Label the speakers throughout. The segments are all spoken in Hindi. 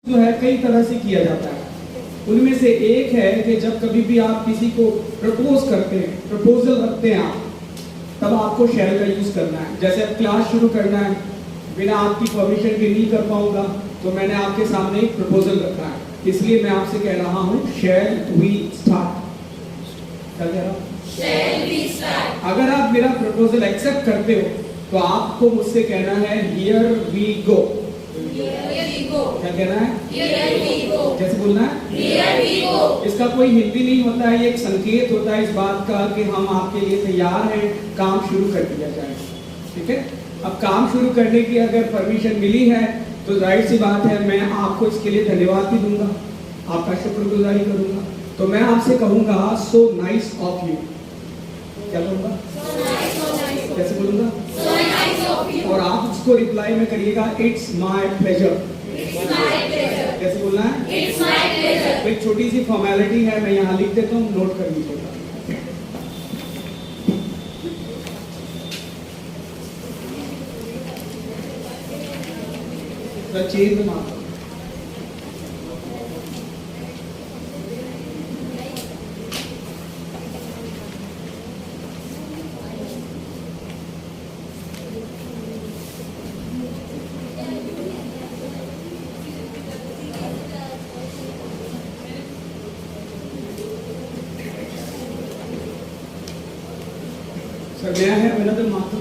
Speaker 1: जो है कई तरह से किया जाता है। उनमें से एक है कि जब कभी भी आप किसी को प्रपोज करते हैं, प्रपोजल रखते हैं आप, तब आपको शैल का यूज करना है। जैसे अब क्लास शुरू करना है, बिना आपकी परमिशन के नहीं कर पाऊंगा, तो मैंने आपके सामने एक प्रपोजल रखा है, इसलिए मैं आपसे कह रहा हूं शैल वी स्टार्ट। क्या कह रहा हूं?
Speaker 2: Shall we start?
Speaker 1: अगर आप मेरा प्रपोजल एक्सेप्ट करते हो तो आपको मुझसे कहना है here we go.
Speaker 2: Here we go.
Speaker 1: क्या कहना है?
Speaker 2: Here we go.
Speaker 1: कैसे बोलना है?
Speaker 2: Here we go.
Speaker 1: इसका कोई हिंदी नहीं होता है, ये एक संकेत होता है इस बात का कि हम आपके लिए तैयार हैं, काम शुरू कर दिया जाए। ठीक है, अब काम शुरू करने की अगर परमिशन मिली है तो जाहिर सी बात है मैं आपको इसके लिए धन्यवाद भी दूंगा, आपका शुक्रगुजारी करूंगा। तो मैं आपसे कहूंगा सो नाइस ऑफ यू। क्या कहूंगा?
Speaker 2: So nice, so nice.
Speaker 1: कैसे बोलूंगा?
Speaker 2: So nice of you.
Speaker 1: और आप उसको रिप्लाई में करिएगा it's my pleasure.
Speaker 2: It's my pleasure.
Speaker 1: कैसे बोलना है?
Speaker 2: It's my pleasure.
Speaker 1: तो एक छोटी सी फॉर्मेलिटी है, मैं यहाँ लिख देता हूँ, नोट कर लीजिएगा। The change mark. Sir, may I have another marker?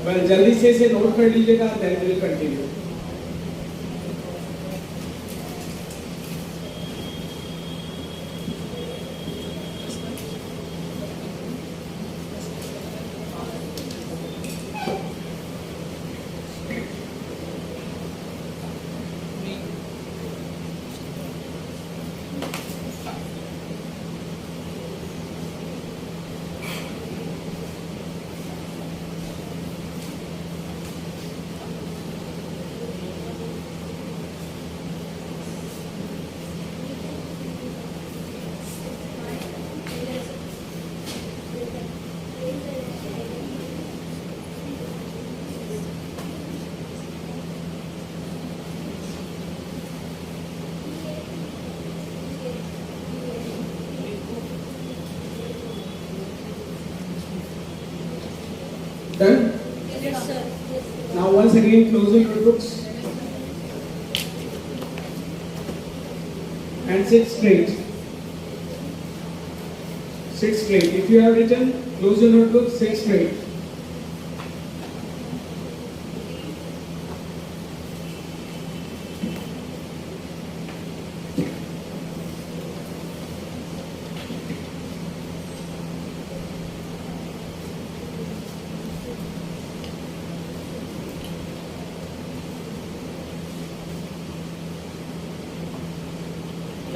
Speaker 1: Well, जल्दी से इसे नोट कर लीजिएगा, then we'll continue. Done?
Speaker 2: Yes, sir.
Speaker 1: Now once again close your books and sit straight. Sit straight. If you have written, close your notebook, sit straight.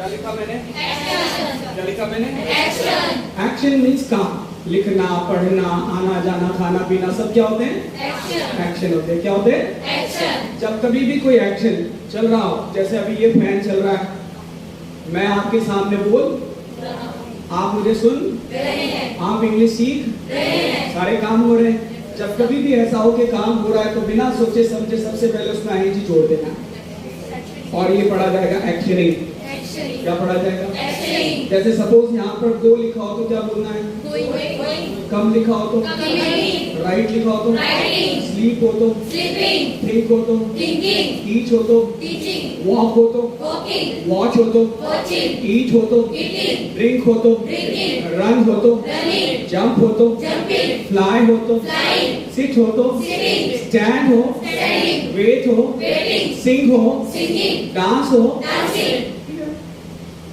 Speaker 1: क्या लिखा मैंने?
Speaker 2: Action.
Speaker 1: क्या लिखा मैंने?
Speaker 2: Action.
Speaker 1: एक्शन मीन्स काम, लिखना, पढ़ना, आना जाना, खाना पीना, सब क्या होते हैं?
Speaker 2: Action.
Speaker 1: एक्शन होते हैं। क्या होते हैं?
Speaker 2: Action.
Speaker 1: जब कभी भी कोई एक्शन चल रहा हो, जैसे अभी ये फैन चल रहा है, मैं आपके सामने बोल, आप मुझे सुन
Speaker 2: रहे हैं.
Speaker 1: आप इंग्लिश सीख
Speaker 2: रहे हैं.
Speaker 1: सारे काम हो रहे हैं। जब कभी भी ऐसा हो कि काम हो रहा है तो बिना सोचे समझे सबसे पहले उसमें आईएनजी जोड़ देना और ये पढ़ा जाएगा एक्शनिंग।
Speaker 2: Action.
Speaker 1: क्या पढ़ा जाएगा?
Speaker 2: Action.
Speaker 1: जैसे सपोज यहाँ पर गो लिखा हो तो क्या बोलना है?
Speaker 2: Going.
Speaker 1: कम लिखा हो तो
Speaker 2: Coming.
Speaker 1: राइट लिखा हो तो
Speaker 2: Writing.
Speaker 1: स्लीप हो तो
Speaker 2: Sleeping.
Speaker 1: थिंक हो तो
Speaker 2: Thinking.
Speaker 1: टीच हो तो
Speaker 2: Teaching.
Speaker 1: वॉक हो तो
Speaker 2: Walking.
Speaker 1: वॉच हो तो
Speaker 2: Watching.
Speaker 1: ईट हो तो
Speaker 2: Eating.
Speaker 1: ड्रिंक हो तो
Speaker 2: Drinking.
Speaker 1: रन हो तो
Speaker 2: Running.
Speaker 1: जंप हो तो
Speaker 2: Jumping.
Speaker 1: फ्लाई हो तो
Speaker 2: Flying.
Speaker 1: सिट हो तो
Speaker 2: Sitting.
Speaker 1: स्टैंड हो
Speaker 2: Standing.
Speaker 1: वेट हो
Speaker 2: Waiting.
Speaker 1: सिंग हो
Speaker 2: Singing.
Speaker 1: डांस हो।
Speaker 2: Dancing.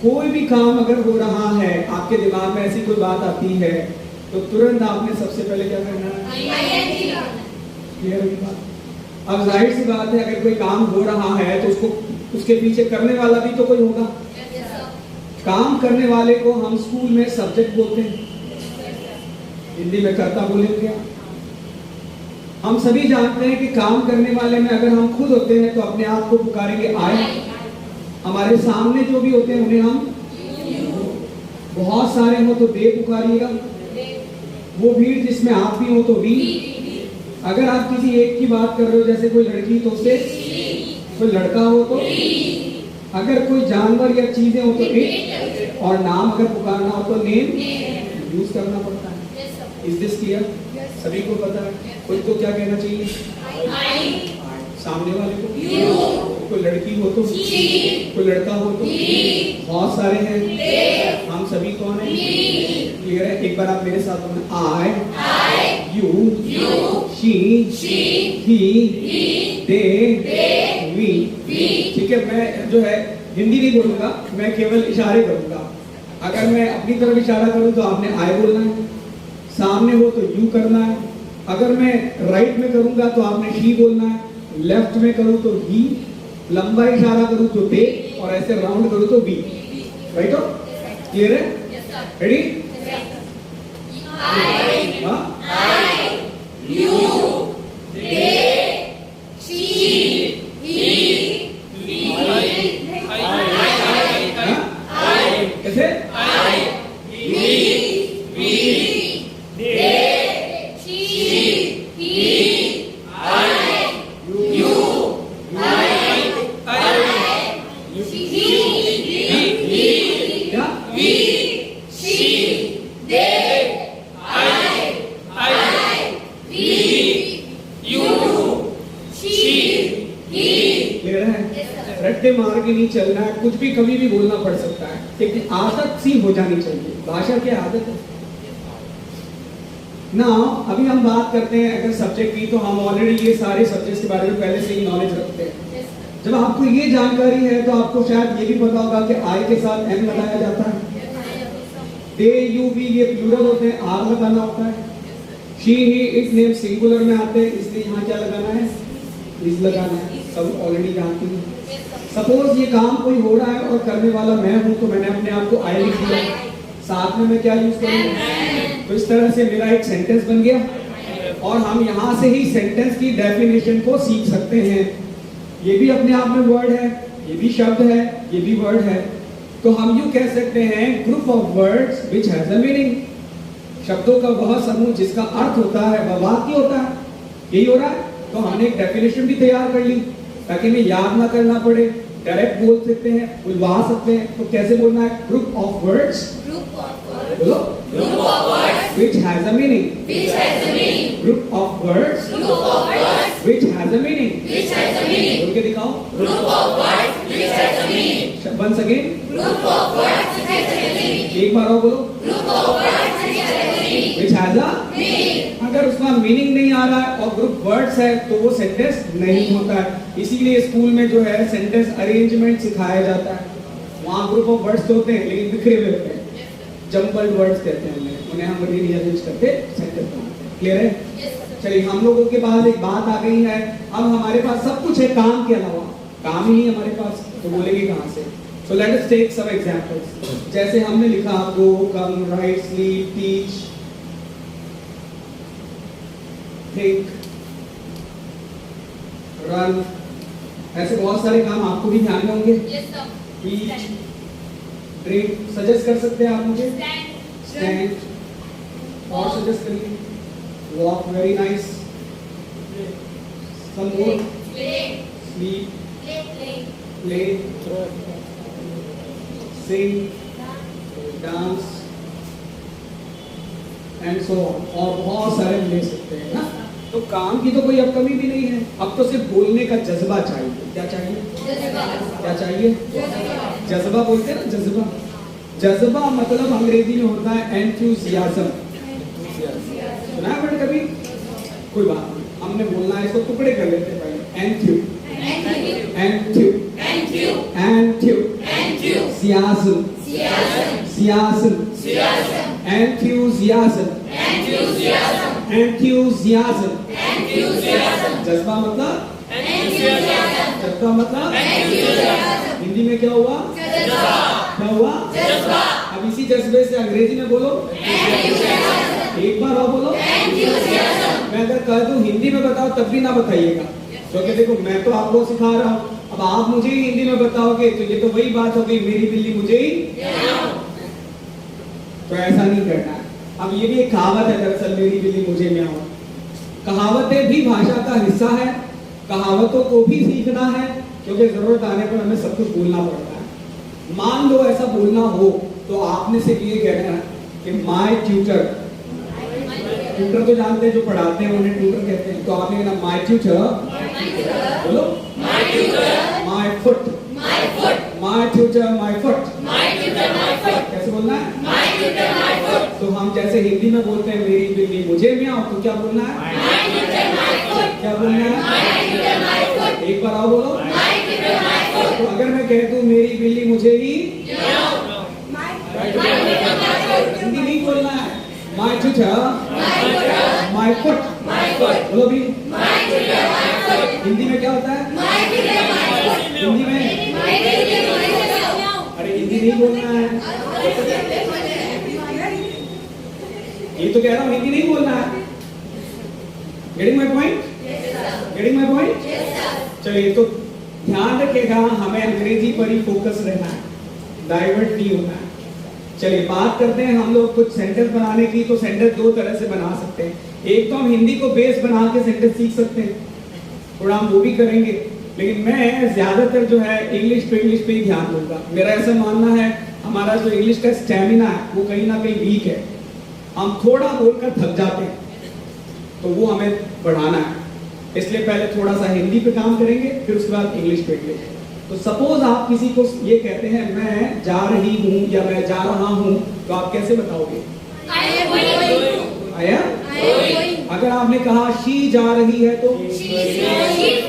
Speaker 1: कोई भी काम अगर हो रहा है, आपके दिमाग में ऐसी कोई बात आती है, तो तुरंत आपने सबसे पहले क्या करना है? क्लियर हुई बात? अब जाहिर सी बात है, अगर कोई काम हो रहा है तो उसको उसके पीछे करने वाला भी तो कोई होगा। काम करने वाले को हम स्कूल में सब्जेक्ट बोलते हैं, हिंदी में कर्ता बोलेंगे। हम सभी जानते हैं कि काम करने वाले में अगर हम खुद होते हैं तो अपने आप को पुकारेंगे आए। हमारे सामने जो भी होते हैं उन्हें हम, बहुत सारे हो तो दे पुकारिएगा, वो भीड़ जिसमें आप भी हो तो वी। अगर आप किसी एक की बात कर रहे हो, जैसे कोई लड़की तो उसे, कोई लड़का हो तो, अगर कोई जानवर या चीजें हो तो इट, और नाम अगर पुकारना हो तो नेम यूज करना पड़ता है। Is this clear? सभी को पता है? कोई तो क्या कहना चाहिए? सामने वाले को। कोई लड़की हो तो, कोई लड़का हो तो, बहुत सारे हैं, हम सभी कौन है? क्लियर है? एक बार आप मेरे साथ बोलना, I, you, she, he, they, we. ठीक है, मैं जो है हिंदी नहीं बोलूंगा, मैं केवल इशारे करूंगा। अगर मैं अपनी तरफ इशारा करूं तो आपने आई बोलना है, सामने हो तो यू करना है, अगर मैं राइट में करूंगा तो आपने शी बोलना है, लेफ्ट में करूं तो ही, लंबा इशारा करूं तो दे, और ऐसे राउंड करूं तो बी। राइट हो? क्लियर है? रेडी? कैसे? रट्टे मार के नहीं चलना है, कुछ भी कभी भी बोलना पड़ सकता है, लेकिन आदत सी हो जानी चाहिए। भाषा की आदत है ना। अभी हम बात करते हैं अगर सब्जेक्ट की, तो हम ऑलरेडी ये सारे सब्जेक्ट्स के बारे में पहले से ही नॉलेज रखते हैं। जब आपको ये जानकारी है तो आपको शायद ये भी पता होगा कि आई के साथ एम लगाया जाता है, दे, यू, वी ये प्लूरल होते हैं, आर लगाना होता है, she, he, it name singular में आते हैं, इसलिए यहाँ क्या लगाना है? इज लगाना है। सब ऑलरेडी जानती हैं। सपोज ये काम कोई हो रहा है और करने वाला मैं हूं, तो मैंने अपने आप को आई लिख दिया, साथ में मैं क्या यूज करूंगा? तो इस तरह से मेरा एक सेंटेंस बन गया, और हम यहां से ही सेंटेंस की डेफिनेशन को सीख सकते हैं। ये भी अपने आप में वर्ड है, ये भी शब्द है, ये भी वर्ड है। तो हम यूं कह सकते हैं, group of words which has a meaning. शब्दों का वह समूह जिसका अर्थ होता है, वह वाक्य होता है। यही हो रहा है। तो हमने एक डेफिनेशन भी तैयार कर ली ताकि हमें याद ना करना पड़े, डायरेक्ट बोल सकते हैं, बुलवा सकते हैं। तो कैसे बोलना है? ग्रुप ऑफ वर्ड्स, बोलो, which has a meaning, group of words which has a meaning, बोल के दिखाओ, once again, एक बार और बोलो, which has a, अगर उसका मीनिंग नहीं आ रहा है और ग्रुप वर्ड्स है तो वो सेंटेंस नहीं होता है। इसीलिए स्कूल में जो है सेंटेंस अरेंजमेंट सिखाया जाता है। वहाँ ग्रुप ऑफ वर्ड्स तो होते हैं लेकिन बिखरे हुए होते हैं, जम्बल्ड वर्ड्स कहते हैं उन्हें हम रीअरेंज करके सेंटेंस बनाते हैं। क्लियर है? चलिए, हम लोगों के पास एक बात आ गई है। अब हमारे पास सब कुछ है, काम के अलावा काम ही नहीं हमारे पास, तो बोलेंगे कहाँ से? So let us take some examples. जैसे हमने लिखा go, come, write, sleep, teach, think, run, ऐसे बहुत सारे काम आपको भी ध्यान में होंगे। ईट, ड्रिंक, सजेस्ट कर सकते हैं आप मुझे? स्टैंड, और सजेस्ट करिए? Walk, very nice, some more, sleep, play, sing, dance and so on, और बहुत सारे ले सकते हैं ना। तो काम की तो कोई अब कमी भी नहीं है, अब तो सिर्फ बोलने का जज्बा चाहिए। क्या चाहिए? क्या चाहिए? जज्बा बोलते हैं ना, जज्बा। जज्बा मतलब अंग्रेजी में होता है एंथुसियाज्म। सुना है मैंने कभी? कोई बात नहीं, हमने बोलना है, इसको टुकड़े कर लेते हैं पहले। एंथ्यू, एंथ्यू, एंथ्यू, एंथ्यू, सियासम,
Speaker 2: Siasm.
Speaker 1: सियासम,
Speaker 2: Siasm.
Speaker 1: एंथ्यूजियाज्म,
Speaker 2: Enthusiasm.
Speaker 1: एंथ्यूजियाज्म।
Speaker 2: Enthusiasm.
Speaker 1: जज्बा मतलब,
Speaker 2: Enthusiasm.
Speaker 1: जज्बा मतलब
Speaker 2: Enthusiasm.
Speaker 1: हिंदी में क्या हुआ?
Speaker 2: जज्बा.
Speaker 1: क्या हुआ?
Speaker 2: जज्बा.
Speaker 1: अब इसी जज्बे से अंग्रेजी में बोलो,
Speaker 2: Enthusiasm.
Speaker 1: एक बार और बोलो।
Speaker 2: Enthusiasm.
Speaker 1: मैं अगर कह दूं हिंदी में बताओ तब भी ना बताइएगा, क्योंकि देखो मैं तो आपको सिखा रहा हूँ, अब आप मुझे ही हिंदी में बताओगे तो ये तो वही बात हो गई, मेरी बिल्ली मुझे ही। तो ऐसा नहीं करना है। अब ये भी एक कहावत है दरअसल, मेरी बिल्ली मुझे म्याऊं। कहावतें भी भाषा का हिस्सा है, कहावतों को भी सीखना है, क्योंकि जरूरत आने पर हमें सब कुछ बोलना पड़ता है। मान लो ऐसा बोलना हो तो आपने सिर्फ ये कहना है कि माय ट्यूटर, ट्यूटर तो जानते हैं जो पढ़ाते हैं उन्हें ट्यूटर कहते हैं, तो आपने कहना माय ट्यूटर, बोलो
Speaker 2: My tutor.
Speaker 1: My foot,
Speaker 2: My foot.
Speaker 1: My tutor my foot.
Speaker 2: My tutor. My foot.
Speaker 1: कैसे बोलना है?
Speaker 2: My tutor. My foot.
Speaker 1: तो हम जैसे हिंदी में बोलते हैं मेरी बिल्ली मुझे म्याऊं, तो क्या बोलना है?
Speaker 2: My tutor. My foot.
Speaker 1: क्या बोलना है?
Speaker 2: My tutor. My foot.
Speaker 1: एक बार आओ बोलो।
Speaker 2: My tutor. My foot.
Speaker 1: तो अगर मैं कह दूं मेरी बिल्ली मुझे ही,
Speaker 2: My tutor. My foot.
Speaker 1: Hindi नहीं बोलना है, my tutor
Speaker 2: My tutor.
Speaker 1: My foot.
Speaker 2: My foot.
Speaker 1: बोलो भी,
Speaker 2: My tutor. My foot.
Speaker 1: Hindi में क्या होता है?
Speaker 2: My tutor. My foot.
Speaker 1: Hindi में,
Speaker 2: My tutor. My foot.
Speaker 1: अरे हिंदी नहीं बोलना है, ये तो कह रहा हूँ हिंदी नहीं बोलना है। Getting my point? Getting my point? चलिए तो ध्यान रखिएगा, हमें अंग्रेजी पर ही फोकस रहना है, डाइवर्ट नहीं होना है। चलिए बात करते हैं हम लोग कुछ सेंटेंस बनाने की। तो सेंटेंस दो तरह से बना सकते हैं, एक तो हम हिंदी को बेस बना के सेंटेंस सीख सकते हैं, थोड़ा हम वो भी करेंगे, लेकिन मैं ज्यादातर जो है इंग्लिश पे ही ध्यान दूंगा। मेरा ऐसा मानना है हमारा जो इंग्लिश का स्टैमिना है वो कहीं ना कहीं वीक है, हम थोड़ा बोलकर थक जाते हैं, तो वो हमें बढ़ाना है। इसलिए पहले थोड़ा सा हिंदी पे काम करेंगे, फिर उसके बाद इंग्लिश पे इंग्लिश। तो सपोज आप किसी को ये कहते हैं मैं जा रही हूँ या मैं जा रहा हूँ, तो आप कैसे बताओगे?
Speaker 2: I am going.
Speaker 1: आया?
Speaker 2: I am going.
Speaker 1: अगर आपने कहा शी जा रही है तो
Speaker 2: She is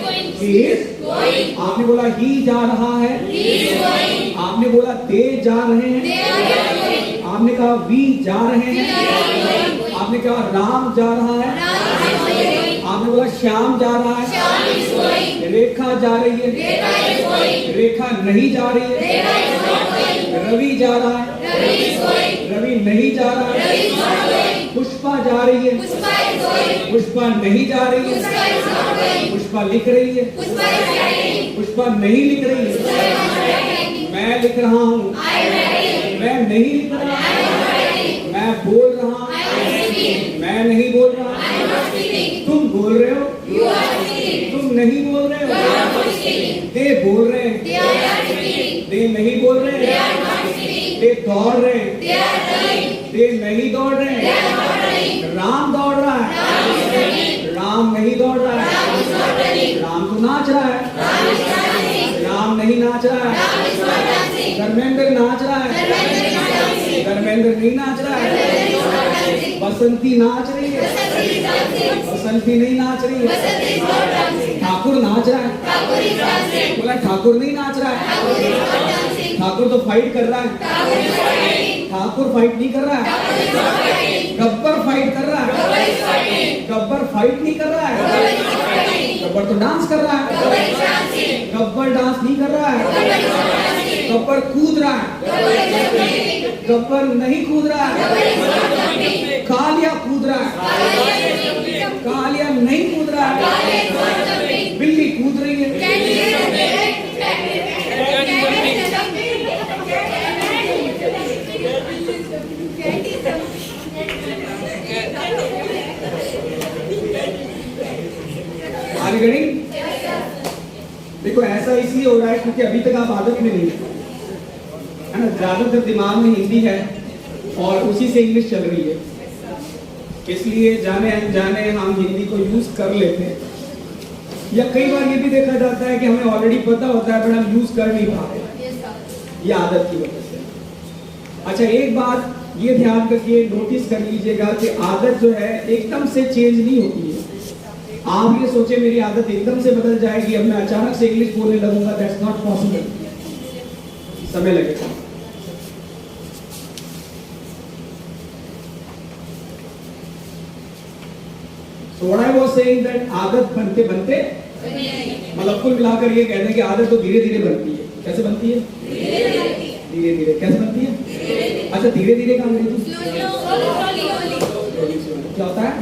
Speaker 2: going.
Speaker 1: he is
Speaker 2: Going.
Speaker 1: आपने बोला ही जा रहा है,
Speaker 2: He is going.
Speaker 1: आपने बोला they जा रहे
Speaker 2: They
Speaker 1: हैं,
Speaker 2: are going.
Speaker 1: आपने कहा we जा रहे
Speaker 2: We
Speaker 1: हैं,
Speaker 2: are going.
Speaker 1: आपने कहा राम जा रहा है,
Speaker 2: Ram is going.
Speaker 1: आपने बोला श्याम जा रहा है,
Speaker 2: Shyam is going.
Speaker 1: रेखा जा रही है,
Speaker 2: Rekha is going.
Speaker 1: रेखा नहीं जा रही है,
Speaker 2: Rekha is not going.
Speaker 1: Ravi जा रहा है,
Speaker 2: Ravi is going.
Speaker 1: रवि नहीं जा रहा
Speaker 2: Ravi
Speaker 1: है,
Speaker 2: is not going.
Speaker 1: पुष्पा जा रही है,
Speaker 2: Pushpa is going.
Speaker 1: पुष्पा नहीं जा रही है,
Speaker 2: Pushpa is not going.
Speaker 1: Pushpa लिख रही है,
Speaker 2: Pushpa is writing.
Speaker 1: पुष्पा नहीं लिख रही है,
Speaker 2: Pushpa is not writing.
Speaker 1: मैं लिख रहा हूँ,
Speaker 2: I am writing.
Speaker 1: मैं नहीं लिख रहा,
Speaker 2: I am writing.
Speaker 1: मैं बोल रहा हूँ,
Speaker 2: I am speaking.
Speaker 1: मैं नहीं बोल रहा,
Speaker 2: I am not speaking.
Speaker 1: तुम बोल रहे हो,
Speaker 2: You are speaking.
Speaker 1: तुम नहीं बोल रहे
Speaker 2: You
Speaker 1: हो,
Speaker 2: are not speaking.
Speaker 1: दे बोल रहे हैं,
Speaker 2: They are not speaking.
Speaker 1: दे नहीं बोल रहे
Speaker 2: They
Speaker 1: हैं,
Speaker 2: are not speaking.
Speaker 1: दे दौड़ रहे हैं,
Speaker 2: They are running.
Speaker 1: दे नहीं दौड़ रहे
Speaker 2: They
Speaker 1: हैं,
Speaker 2: are not running.
Speaker 1: राम दौड़ रहा है,
Speaker 2: Ram is running.
Speaker 1: राम नहीं दौड़ रहा है,
Speaker 2: Ram is not running.
Speaker 1: Ram तो नाच रहा है,
Speaker 2: Ram is not dancing.
Speaker 1: Ram नहीं नाच रहा है,
Speaker 2: Ram is not dancing.
Speaker 1: Dharmendra नाच रहा है,
Speaker 2: Dharmendra is not dancing.
Speaker 1: Dharmendra नहीं नाच रहा है,
Speaker 2: Dharmendra is not dancing.
Speaker 1: बसंती नाच रही है,
Speaker 2: Vasanti is dancing.
Speaker 1: बसंती नहीं नाच रही है,
Speaker 2: Vasanti is not dancing.
Speaker 1: Thakur नाच रहा है,
Speaker 2: Thakur is dancing.
Speaker 1: बोला ठाकुर नहीं नाच रहा है,
Speaker 2: Thakur is not dancing.
Speaker 1: Thakur तो फाइट कर रहा है,
Speaker 2: Thakur is fighting.
Speaker 1: Thakur fight नहीं कर रहा है,
Speaker 2: Thakur is not fighting.
Speaker 1: Gabbar fight कर रहा है,
Speaker 2: Thakur is fighting.
Speaker 1: Gabbar fight नहीं कर रहा है,
Speaker 2: Thakur is not fighting.
Speaker 1: Gabbar तो डांस कर रहा है,
Speaker 2: Thakur is dancing.
Speaker 1: Gabbar dance नहीं कर रहा है,
Speaker 2: Thakur is not dancing.
Speaker 1: Gabbar कूद रहा है,
Speaker 2: Thakur is jumping.
Speaker 1: गब्बर नहीं कूद रहा है,
Speaker 2: Thakur is not jumping.
Speaker 1: Kaliya कूद रहा है,
Speaker 2: Kalia is jumping.
Speaker 1: कालिया नहीं कूद रहा है,
Speaker 2: Kalia is not jumping.
Speaker 1: बिल्ली कूद रही है,
Speaker 2: Candy is jumping. Candy is jumping. Candy is jumping.
Speaker 1: आगे गई। देखो ऐसा इसलिए हो रहा है क्योंकि अभी तक आप आदत में नहीं है ना, ज्यादातर दिमाग में हिंदी है और उसी से इंग्लिश चल रही है, इसलिए जाने अनजाने हम हिंदी को यूज कर लेते हैं, या कई बार ये भी देखा जाता है कि हमें ऑलरेडी पता होता है पर हम यूज कर नहीं पाते, ये आदत की वजह से। अच्छा एक बात ये ध्यान रखिए, नोटिस कर लीजिएगा कि आदत जो है एकदम से चेंज नहीं होती है। आप ये सोचे मेरी आदत एकदम से बदल जाएगी, अब मैं अचानक से इंग्लिश बोलने लगूंगा, दैट्स नॉट पॉसिबल। समय लगेगा। So what I was saying that आदत बनते बनते मतलब कुल मिलाकर ये कहते हैं कि आदत तो धीरे धीरे बनती है। कैसे बनती है? धीरे धीरे। कैसे बनती है? अच्छा, धीरे धीरे का अंग्रेजी क्या होता है?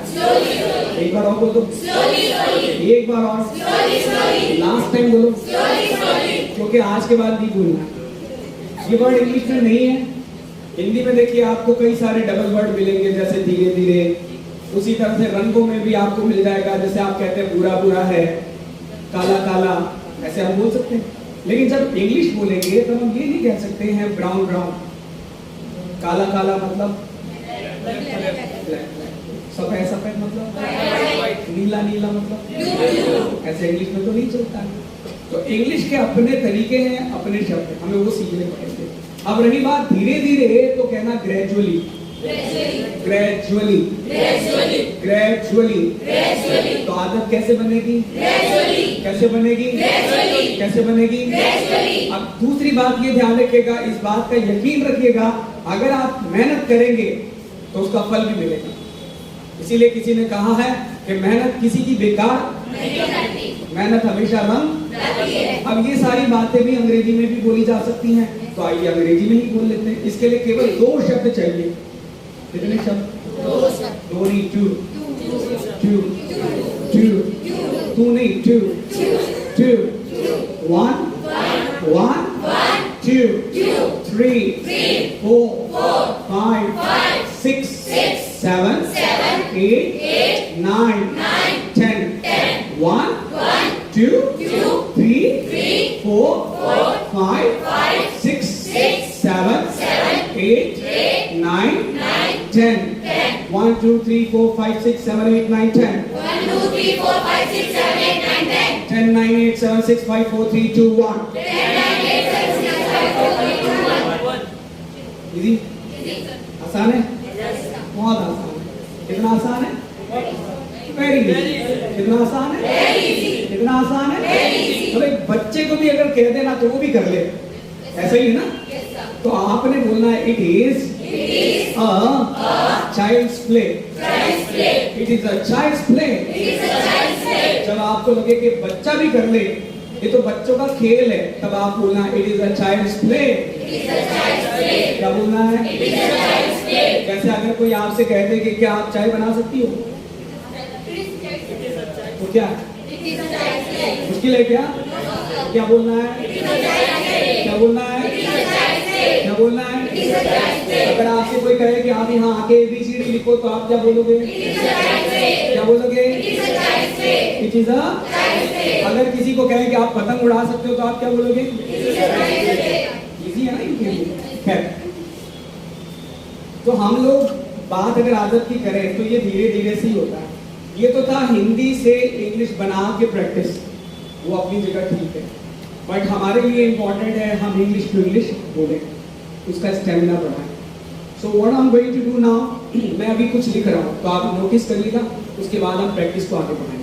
Speaker 1: एक बार और बोल दो। एक बार और। लास्ट टाइम बोलो, क्योंकि आज के बाद नहीं भूलना। ये वर्ड इंग्लिश में नहीं है। हिंदी में देखिए आपको कई सारे डबल वर्ड मिलेंगे, जैसे धीरे धीरे। उसी तरह से रंगों में भी आपको मिल जाएगा, जैसे आप कहते हैं बुरा बुरा है, काला काला, ऐसे हम बोल सकते हैं। लेकिन जब इंग्लिश बोलेंगे तो हम ये नहीं कह सकते हैं ब्राउन ब्राउन, काला काला मतलब ब्लैक, सफेद सफेद मतलब नीला नीला मतलब, ऐसे इंग्लिश में तो नहीं चलता है। तो इंग्लिश के अपने तरीके हैं, अपने शब्द हैं, हमें वो सीखने पड़ेंगे। अब रही बात धीरे धीरे, तो कहना ग्रेजुअली, ग्रेजुअली, ग्रेजुअली। तो आदत कैसे बनेगी? कैसे बनेगी? कैसे बनेगी? अब दूसरी बात ये ध्यान रखिएगा, इस बात का यकीन रखिएगा, अगर आप मेहनत करेंगे तो उसका फल भी मिलेगा। इसीलिए किसी ने कहा है कि मेहनत किसी की बेकार नहीं करती, मेहनत हमेशा रंग लाती है। अब ये सारी बातें भी अंग्रेजी में भी बोली जा सकती हैं, तो आइए अंग्रेजी में ही बोल लेते हैं। इसके लिए केवल 2 शब्द चाहिए। कितने शब्द? 2 शब्द। 2 नहीं, 2 2 2 2 नहीं, 2 2 1 1 2 3 4 5 6 7 8 9 10 1 2 3 4 5 6 7 8 9 10 1 2 3 4 5 6 7 8 9 10
Speaker 2: 1 2 3 4 5 6 7 8 9 10
Speaker 1: 10 9 8 7 6 5 4 3 2 1
Speaker 2: 10 9 8 7 6 5 4 3 2 1
Speaker 1: इजी? आसान है? बहुत आसान है। कितना आसान है? Very easy. कितना आसान है? कितना आसान है? तो एक बच्चे को भी अगर कह देना तो वो भी कर ले, ऐसा ही है ना? तो आपने बोलना है it is a child's play. It is a child's play. जब आपको लगे कि बच्चा भी कर ले, ये तो बच्चों का खेल है, तब आप बोलना it is a child's play. क्या बोलना है? जैसे अगर कोई आपसे कह दे कि क्या आप चाय बना सकती हो, तो क्या मुश्किल है क्या? क्या बोलना है? क्या बोलना है? क्या बोलना है? अगर आपसे कोई कहे कि आप यहाँ आके ABCD लिखो, तो आप क्या बोलोगे? क्या बोलोगे? It is a. अगर किसी को कहे कि आप पतंग उड़ा सकते हो, तो आप क्या बोलोगे? इजी है ना इनके लिए। खैर, तो हम लोग बात अगर आदत की करें तो ये धीरे धीरे से ही होता है। ये तो था हिंदी से इंग्लिश बना के प्रैक्टिस, वो अपनी जगह ठीक है, बट हमारे लिए इम्पोर्टेंट है हम इंग्लिश टू इंग्लिश बोलें, उसका स्टेमिना बढ़ाएं। So what I am going to do now, मैं अभी कुछ लिख रहा हूँ, तो आप नोटिस करिएगा, उसके बाद हम प्रैक्टिस को आगे बढ़ाएंगे।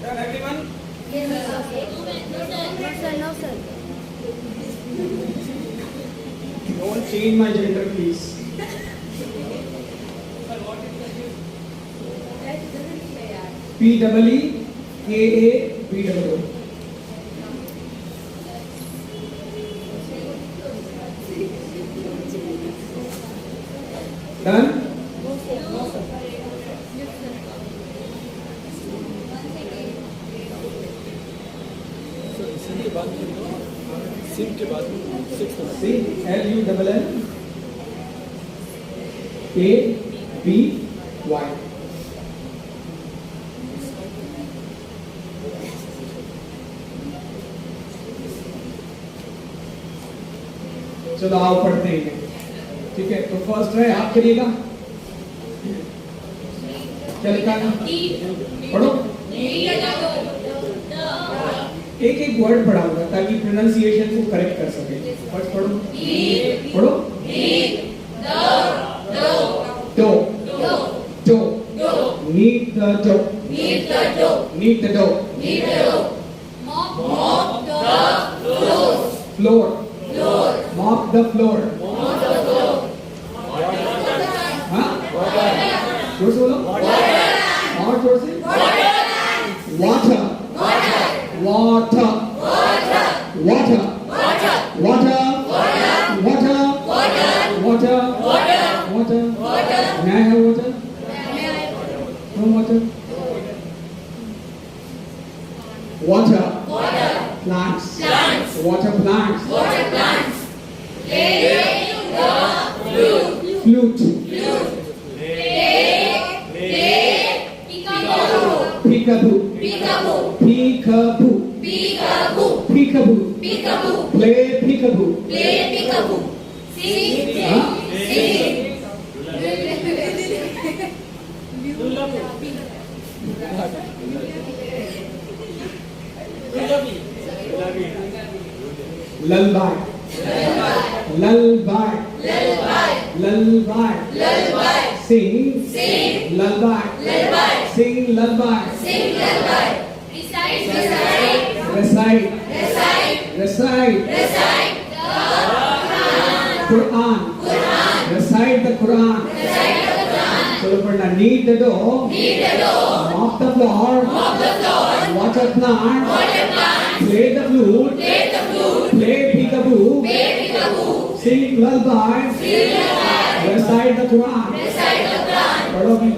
Speaker 1: Done, everyone?
Speaker 3: No, sir.
Speaker 1: Don't change my gender, please. PEEKABBO. Done?
Speaker 4: SIM के बाद
Speaker 1: See, LULL ABY. चलो आओ पढ़ते हैं, ठीक है। तो फर्स्ट है, आप करिएगा, क्या लिखा है पढ़ो। एक एक वर्ड पढ़ा होगा ताकि प्रोनाउंसिएशन को करेक्ट कर सके। फर्स्ट पढ़ो, पढ़ो। Dough, dough, knead the dough, knead the dough, floor, mop the floor, हाँ जोर से बोलो, और जोर से, water, water, water, water, water, water, water, water, water?
Speaker 2: Water.
Speaker 1: May I have water?
Speaker 2: May I?
Speaker 1: No water? Water.
Speaker 2: Water.
Speaker 1: Plants.
Speaker 2: Plants.
Speaker 1: Water plants.
Speaker 2: Water plants. Play the flute.
Speaker 1: Flute.
Speaker 2: Flute. Play. Peekaboo.
Speaker 1: Peekaboo.
Speaker 2: Peekaboo.
Speaker 1: Peekaboo.
Speaker 2: Peekaboo.
Speaker 1: Peekaboo.
Speaker 2: Peekaboo.
Speaker 1: Play peekaboo.
Speaker 2: Play peekaboo. Sing.
Speaker 1: Huh?
Speaker 2: Sing.
Speaker 1: Lullaby. Lullaby.
Speaker 2: Lullaby.
Speaker 1: Lullaby.
Speaker 2: Lullaby.
Speaker 1: Sing.
Speaker 2: Sing.
Speaker 1: Lullaby.
Speaker 2: Lullaby.
Speaker 1: Sing lullaby.
Speaker 2: Sing lullaby. Recite. Recite.
Speaker 1: Recite.
Speaker 2: Recite.
Speaker 1: Recite.
Speaker 2: Recite.
Speaker 1: Quran.
Speaker 2: Quran.
Speaker 1: Recite the Quran.
Speaker 2: Recite the Quran.
Speaker 1: चलो पढ़ना. Knead the dough.
Speaker 2: Knead the dough.
Speaker 1: Mop the floor.
Speaker 2: Mop the floor.
Speaker 1: Water plant.
Speaker 2: Water plant.
Speaker 1: Play the flute.
Speaker 2: Play the flute.
Speaker 1: Play peekaboo.
Speaker 2: Play peekaboo.
Speaker 1: Sing lullaby.
Speaker 2: Sing lullaby.
Speaker 1: Recite the Quran.
Speaker 2: Recite the Quran.
Speaker 1: पढ़ो भी.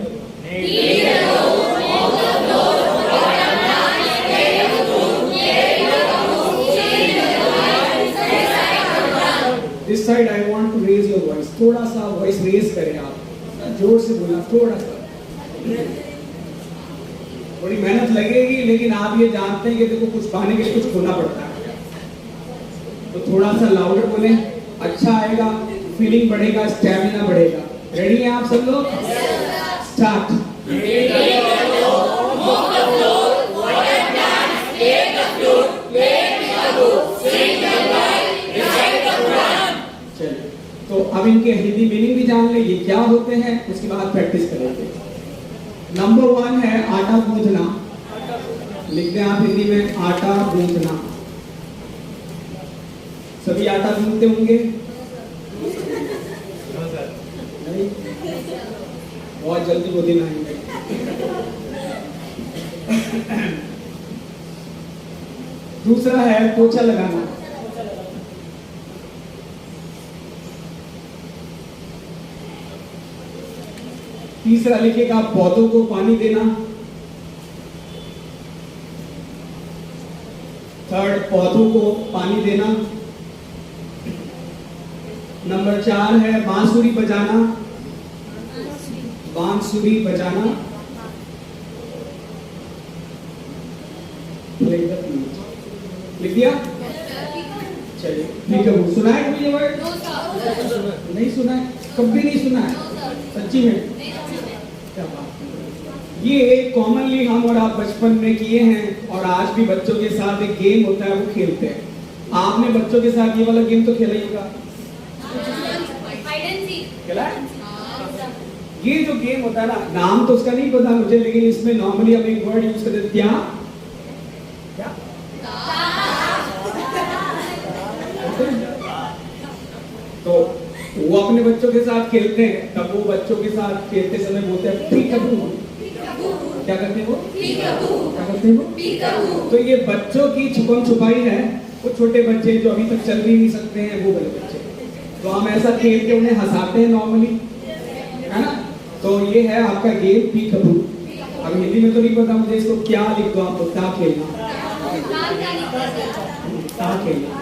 Speaker 2: Knead the dough. Mop the floor. Water plant. Play the flute. Play peekaboo. Sing lullaby. Recite the Quran.
Speaker 1: This side I want to raise your voice. थोड़ा सा voice raise करें आप. जोर से बोलना थोड़ा सा. थोड़ी मेहनत लगेगी लेकिन आप ये जानते हैं कि देखो कुछ पाने के लिए कुछ खोना पड़ता है. तो थोड़ा सा लाउडर बोलें. अच्छा आएगा. फीलिंग बढ़ेगा. स्टैमिना बढ़ेगा. रेडी हैं आप सब लोग? स्टार्ट. चलिए. तो अब इनके हिंदी मीनिंग भी जान ले. ये क्या होते हैं उसके बाद प्रैक्टिस करेंगे. नंबर 1 है आटा गूंथना. लिखते हैं आप हिंदी में आटा गूंथना. सभी आटा गूंथते होंगे? नहीं? बहुत जल्दी वो दिन आएंगे. दूसरा है पोछा लगाना. तीसरा लिखेगा पौधों को पानी देना. थर्ड पौधों को पानी देना. नंबर 4 है बांसुरी बजाना. बांसुरी बजाना. लिख दिया? चलिए ठीक है. वो सुना है कभी ये वर्ड? नहीं सुना है. कभी नहीं सुना है. सच्ची में? क्या बात है. ये कॉमनली हम और आप बचपन में किए हैं और आज भी बच्चों के साथ एक गेम होता है वो खेलते हैं. आपने बच्चों के साथ ये वाला गेम तो खेला ही होगा. खेला है? ये जो गेम होता है ना, नाम तो उसका नहीं पता मुझे लेकिन इसमें नॉर्मली हम एक वर्ड यूज करते हैं. क्या क्या तो वो अपने बच्चों के साथ खेलते हैं. तब वो बच्चों के साथ खेलते समय बोलते हैं पीकबू. क्या करते हैं वो? क्या करते हैं वो? तो ये बच्चों की छुपम छुपाई है. वो छोटे बच्चे जो अभी तक चल भी नहीं सकते हैं वो बड़े बच्चे. तो हम ऐसा खेल के उन्हें हंसाते हैं नॉर्मली, है ना. तो ये है आपका गेम पीकबू. अब हिंदी में तो नहीं पता मुझे. इसको क्या लिख दो आपको? क्या खेलना. क्या खेलना.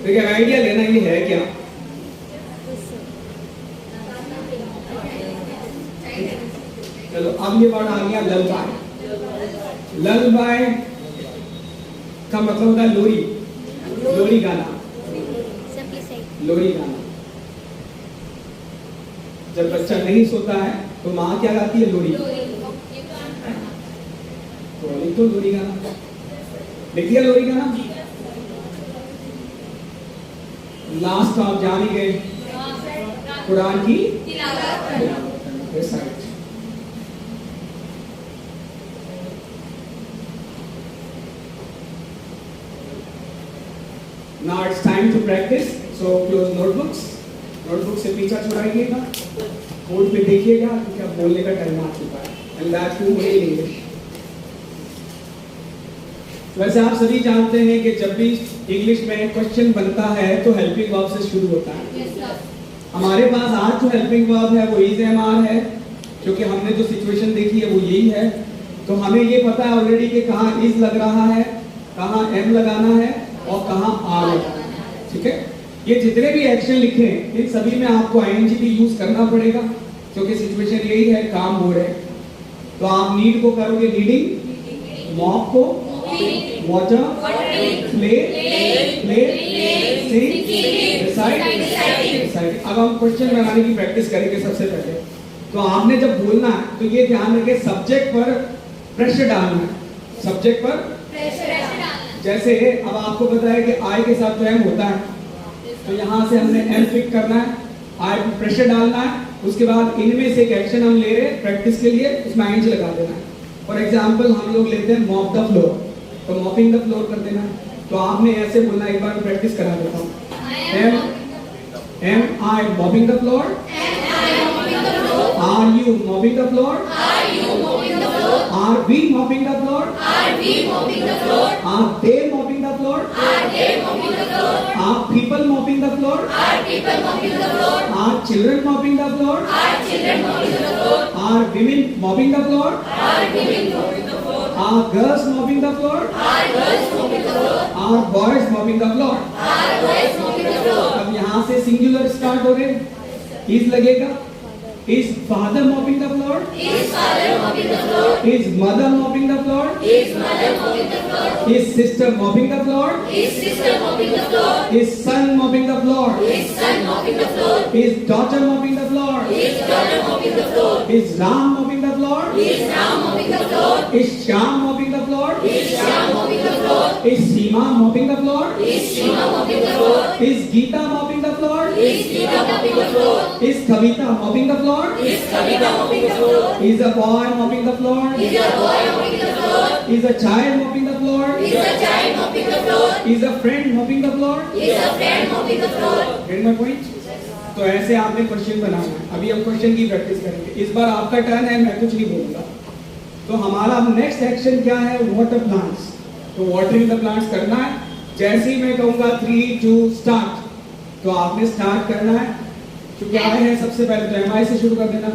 Speaker 1: देखिए आइडिया लेना ये है क्या. चलो अब ये वर्ड आ गया ललबाय. ललबाय का मतलब होता है लोरी. लोरी गाना. लोरी गाना. जब बच्चा नहीं सोता है तो माँ क्या गाती है? लोरी. तो लिख दो लोरी गाना. लिख दिया लोरी गाना. लास्ट आप जान ही गए. कुरान की recite. Now it's time to practice. So close notebooks. Notebook से पीछा छुड़ाइएगा. बोर्ड पे देखिएगा क्योंकि अब बोलने का टाइम आ चुका है. And that too in English. वैसे आप सभी जानते हैं कि जब भी इंग्लिश में क्वेश्चन बनता है तो हेल्पिंग वर्ब से शुरू होता है. हमारे पास आज जो हेल्पिंग वर्ब है वो इज एम आर है, क्योंकि हमने जो सिचुएशन देखी है वो यही है। तो हमें ये पता है ऑलरेडी कि कहाँ इज लग रहा है, कहाँ एम लगाना है और कहाँ आर लगाना है। ठीक है, ये जितने भी एक्शन लिखे हैं इन सभी में आपको आईएनजी यूज करना पड़ेगा, क्योंकि सिचुएशन यही है, काम हो रहे हैं। तो आप नीड को करोगे नीडिंग, मॉप को वाटर, प्ले, डिसाइड। अब हम क्वेश्चन बनाने की प्रैक्टिस करेंगे सबसे पहले। तो आपने जब बोलना है तो ये ध्यान रखें सब्जेक्ट पर प्रेशर डालना है, सब्जेक्ट पर
Speaker 2: प्रेशर डालना।
Speaker 1: जैसे अब आपको पता है कि आई के साथ तो एम होता है, तो यहाँ से हमने एम पिक करना है, आई पर प्रेशर डालना है, उसके बाद इनमें से एक एक्शन हम ले रहे हैं प्रैक्टिस के लिए, उसमें आईएनजी लगा देना है। फॉर एग्जांपल हम लोग लेते हैं मॉप द फ्लोर, तो मॉपिंग द फ्लोर कर देना है। तो आपने ऐसे बोलना, एक बार प्रैक्टिस करा देता हूँ। Am I mopping the floor, are you mopping the floor, are we mopping the floor, are they mopping the floor, are people mopping the floor, are children mopping the floor, are women mopping the floor, are girls mopping the floor, are boys mopping the floor. अब यहाँ से सिंगुलर स्टार्ट हो रहे, इज लगेगा। Is father mopping the floor? Is mother mopping the floor? Is sister mopping the floor? Is son mopping the floor? Is daughter mopping the floor? Is Ram mopping the floor? Is Shyam mopping the floor? Is Seema mopping the floor? Is Geeta mopping the floor? Is Kavita mopping the floor? Is a boy mopping the floor? Is a child mopping the floor? Is a friend mopping the floor? Get my point? तो ऐसे आपने क्वेश्चन बनाना है। अभी हम क्वेश्चन की प्रैक्टिस करेंगे। इस बार आपका टर्न है, मैं कुछ नहीं बोलूंगा। तो हमारा नेक्स्ट एक्शन क्या है? Water plants. तो वाटरिंग द प्लांट्स करना है। जैसे ही मैं कहूंगा 3 2 स्टार्ट, तो आपने स्टार्ट करना है। क्योंकि आए हैं सबसे पहले तो एमआई से शुरू कर देना।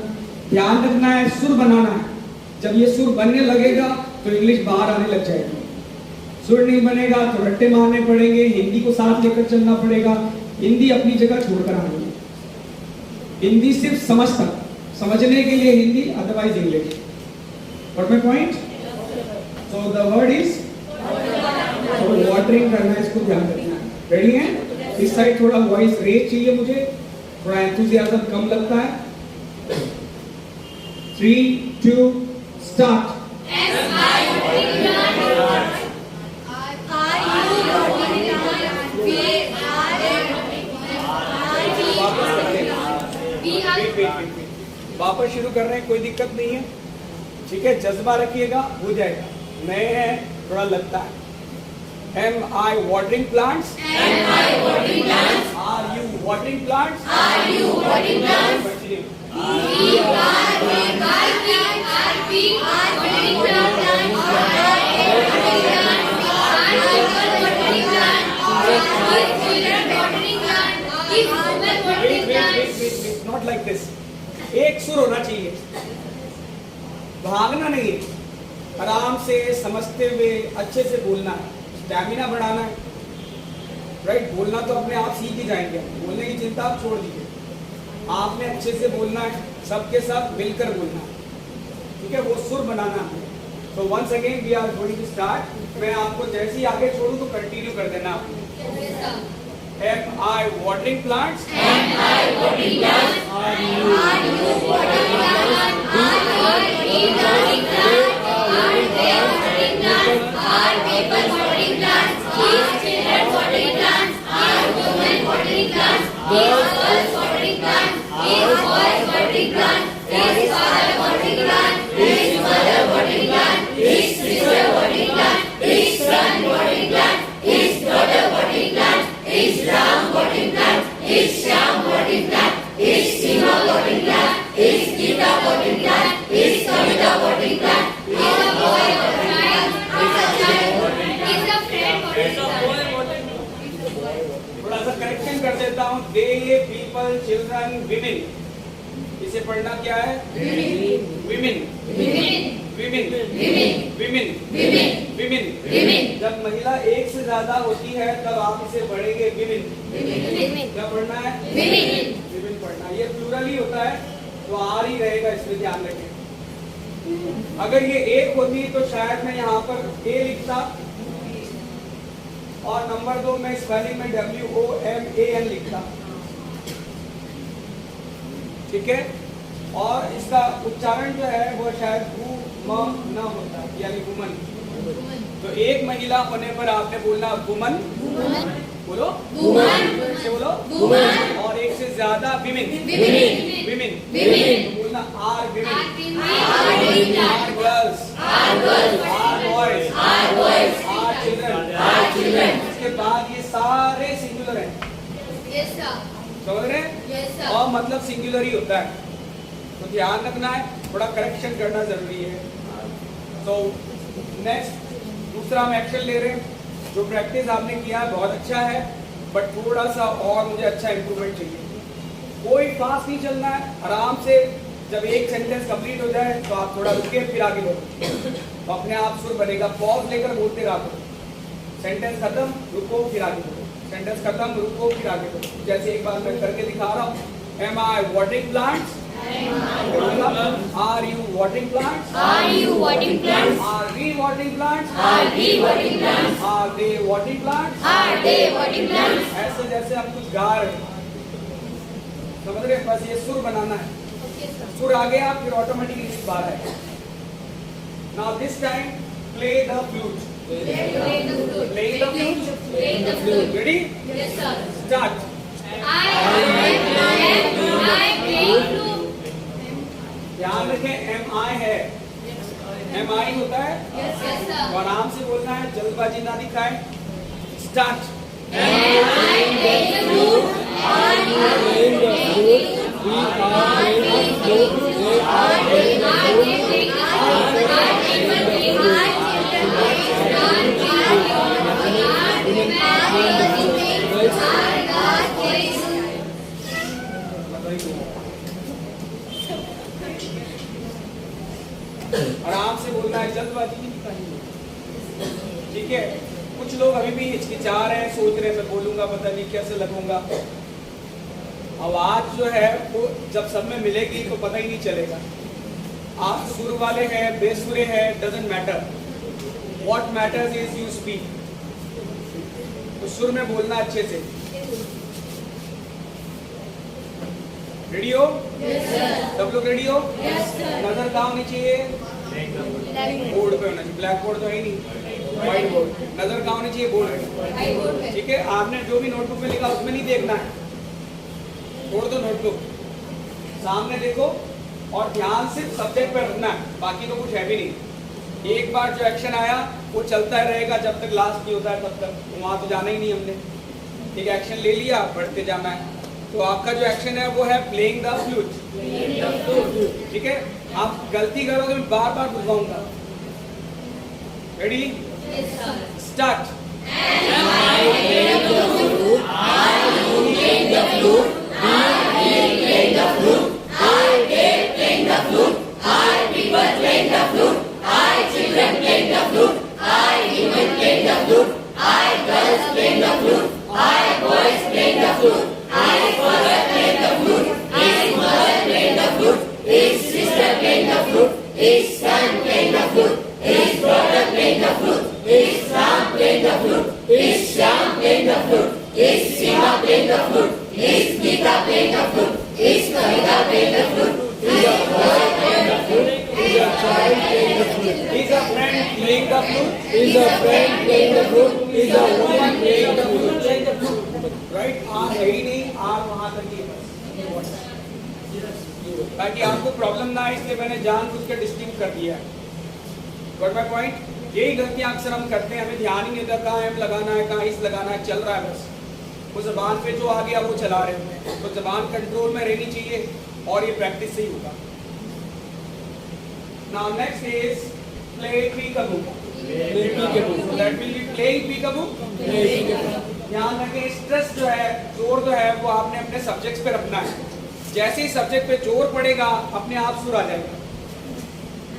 Speaker 1: ध्यान रखना है, सुर बनाना है। जब ये सुर बनने लगेगा तो इंग्लिश बाहर आने लग जाएगी। सुर नहीं बनेगा तो रट्टे मारने पड़ेंगे, हिंदी को साथ लेकर चलना पड़ेगा। हिंदी अपनी जगह छोड़कर आनी है। हिंदी सिर्फ समझने के लिए Hindi, otherwise English. What my point? So the word is watering करना है, इसको ध्यान रखना है। रेडी है? इस साइड थोड़ा वॉइस रेज चाहिए मुझे, थोड़ा एंथुसियाज्म कम लगता है। 3 2 स्टार्ट। वापस शुरू कर रहे हैं, कोई दिक्कत नहीं है। ठीक है, जज्बा रखिएगा, हो जाएगा। नए हैं, थोड़ा लगता है। Am I watering plants? Are you watering plants? Continue. Wait. Not like this. एक सुर होना चाहिए, भागना नहीं है। आराम से समझते हुए अच्छे से बोलना है, स्टैमिना बढ़ाना है। राइट? बोलना तो अपने आप सीख ही जाएंगे, बोलने की चिंता आप छोड़ दीजिए। आपने अच्छे से बोलना है, सबके साथ मिलकर बोलना है। ठीक है, वो सुर बनाना है। तो once again we are going to start. मैं आपको जैसे ही आगे छोड़ूं तो कंटिन्यू कर देना आपको। Am I watering plants? Are you watering plants? थोड़ा सा करेक्शन कर देता हूँ। दे विमेन, इसे पढ़ना क्या है? Women, women, women, women. जब महिला एक से ज्यादा होती है तब आप इसे पढ़ेंगे विमेन। क्या पढ़ना है? विमेन पढ़ना। ये प्लूरल ही होता है तो आर ही रहेगा, इसमें ध्यान रखें। अगर ये एक होती तो शायद मैं यहाँ पर ए लिखता और नंबर 2 में स्पेलिंग में WOMAN लिखता, ठीक है। और इसका उच्चारण जो है वो शायद न होता, यानी वुमन। तो एक महिला होने पर आपने बोलना वुमन, बोलो से बोलो, और एक से ज्यादा विमेन, विमेन बोलना are women, are girls, are boys, are children. इसके बाद ये सारे सिंगुलर हैं, समझ रहे हैं? और मतलब सिंगुलर ही होता है, तो ध्यान रखना है, थोड़ा करेक्शन करना जरूरी है। तो नेक्स्ट दूसरा हम एक्शन ले रहे हैं। जो प्रैक्टिस आपने किया है बहुत अच्छा है, बट थोड़ा सा और मुझे अच्छा इंप्रूवमेंट चाहिए। कोई फास्ट नहीं चलना है, आराम से जब एक सेंटेंस कंप्लीट हो जाए तो आप थोड़ा रुके फिर आगे बढ़ो, तो अपने आप सुर बनेगा। पॉज लेकर बोलते रहो, सेंटेंस खत्म रुको फिर आगे बढ़ो, सेंटेंस खत्म रुको फिर आगे बढ़ो। जैसे एक बार मैं करके दिखा रहा हूँ, am I watering plants, Are you watering plants?
Speaker 2: Are you watering plants?
Speaker 1: Are we watering plants?
Speaker 2: Are we watering plants?
Speaker 1: Are they watering plants?
Speaker 2: Are they watering plants?
Speaker 1: ऐसे जैसे हम कुछ गा रहे हैं, समझ रहे हैं? बस ये सुर बनाना है, सुर आ गया फिर ऑटोमेटिकली इस बार है। Now this time play the flute.
Speaker 2: Play the flute.
Speaker 1: Play the flute.
Speaker 2: Play the flute.
Speaker 1: Ready?
Speaker 2: Yes, sir.
Speaker 1: Start.
Speaker 2: I playing flute.
Speaker 1: ध्यान रखें, MI है, MI होता है,
Speaker 2: Yes, sir.
Speaker 1: और आराम से बोलना है, जल्दबाजी ना दिखाएं। Start.
Speaker 2: I play the flute. Are you playing the flute? We are playing the flute. They are playing the flute.
Speaker 1: आराम से बोलना है, जल्दबाजी नहीं दिखानी, ठीक है। कुछ लोग अभी भी हिचकिचा रहे हैं, सोच रहे हैं मैं बोलूंगा पता नहीं कैसे लगूंगा। आवाज जो है वो जब सब में मिलेगी तो पता ही नहीं चलेगा। आप सुर वाले हैं, बेसुरे हैं, doesn't matter, what matters is you speak. तो सुर में बोलना अच्छे से। रेडी हो? सब लोग रेडी हो? नजर कहाँ होनी चाहिए? बोर्ड पे होना चाहिए। ब्लैक बोर्ड तो है ही नहीं, व्हाइट बोर्ड। नजर कहाँ होनी चाहिए? बोर्ड पे, ठीक है। आपने जो भी नोटबुक में लिखा उसमें नहीं देखना है, छोड़ दो नोटबुक, सामने देखो और ध्यान सिर्फ सब्जेक्ट पर रखना है, बाकी तो कुछ है भी नहीं। एक बार जो एक्शन आया वो चलता रहेगा जब तक लास्ट नहीं होता है, तब तक वहां तो जाना ही नहीं हमने। ठीक है, एक्शन ले लिया, बढ़ते जाना है। तो आपका जो एक्शन है वो है प्लेइंग द फ्लूट, ठीक है। आप गलती करोगे मैं बार बार बुलवाऊंगा। Ready? Start. Is a friend playing the flute?
Speaker 4: Is a friend playing the flute? Is a woman playing the flute?
Speaker 1: Right? Are है ही नहीं, आर वहां तक ही है बस, ताकि आपको प्रॉब्लम ना आए, इसलिए मैंने जानबूझ के डिस्टिंक्ट कर दिया है। Got my point? यही गलतियां अक्सर हम करते हैं, हमें ध्यान ही नहीं होता कहाँ एम लगाना है, कहाँ इस लगाना है, चल रहा है बस। वो जबान पे जो आ गया वो चला रहे हैं, तो जबान कंट्रोल में रहनी चाहिए और ये प्रैक्टिस से ही होगा। Now next is play peekaboo. So that will be playing peekaboo. ध्यान रखें, स्ट्रेस जो है, जोर जो है वो आपने अपने सब्जेक्ट्स पे रखना है। जैसे ही सब्जेक्ट पे जोर पड़ेगा अपने आप सुर आ जाएगा।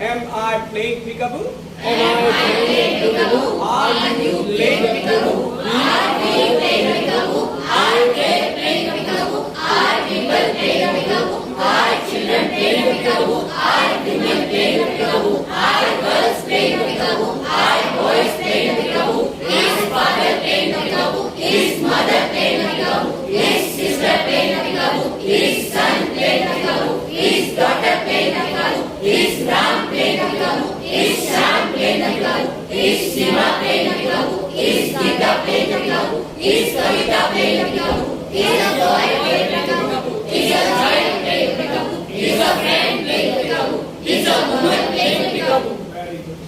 Speaker 1: Am I playing peekaboo?
Speaker 4: Am I playing peekaboo?
Speaker 1: Are you playing peekaboo?
Speaker 2: Are we playing peekaboo? Are they playing peekaboo? Are people playing peekaboo? Are children playing peekaboo? Are women playing peekaboo? Are girls playing peekaboo? Are boys playing peekaboo? Is father playing peekaboo? Is mother playing peekaboo? Is sister playing peekaboo? Is son playing peekaboo? Is daughter playing peekaboo? Is Ram playing peekaboo? Is Shyam playing peekaboo? Is Shiva playing peekaboo? Is Geeta playing peekaboo? Is Kavita playing peekaboo? Is a boy playing peekaboo? Is a child playing peekaboo? Is a friend playing peekaboo? Is a woman playing peekaboo?
Speaker 1: Very good.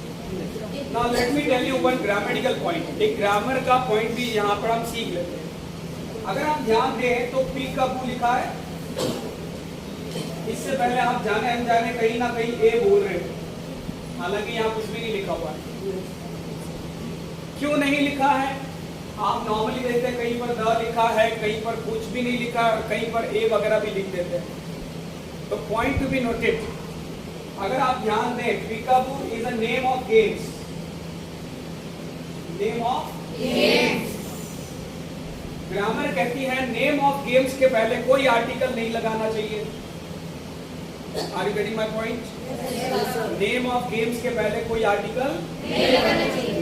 Speaker 1: Now let me tell you one grammatical point. एक ग्रामर का पॉइंट भी यहाँ पर हम सीख लेते हैं। अगर आप ध्यान दें तो पीकअप लिखा है, इससे पहले आप जाने अनजाने कहीं ना कहीं ए बोल रहे हैं, हालांकि यहाँ कुछ भी नहीं लिखा हुआ है। क्यों नहीं लिखा है? आप नॉर्मली देखते हैं कहीं पर द लिखा है, कहीं पर कुछ भी नहीं लिखा है, कहीं पर ए वगैरह भी लिख देते हैं। तो पॉइंट टू बी नोटेड, अगर आप ध्यान दें, peekaboo is a name of games. Name of games. Grammar कहती है नेम ऑफ गेम्स के पहले कोई आर्टिकल नहीं लगाना चाहिए। Are you getting my point? Name of games के पहले कोई आर्टिकल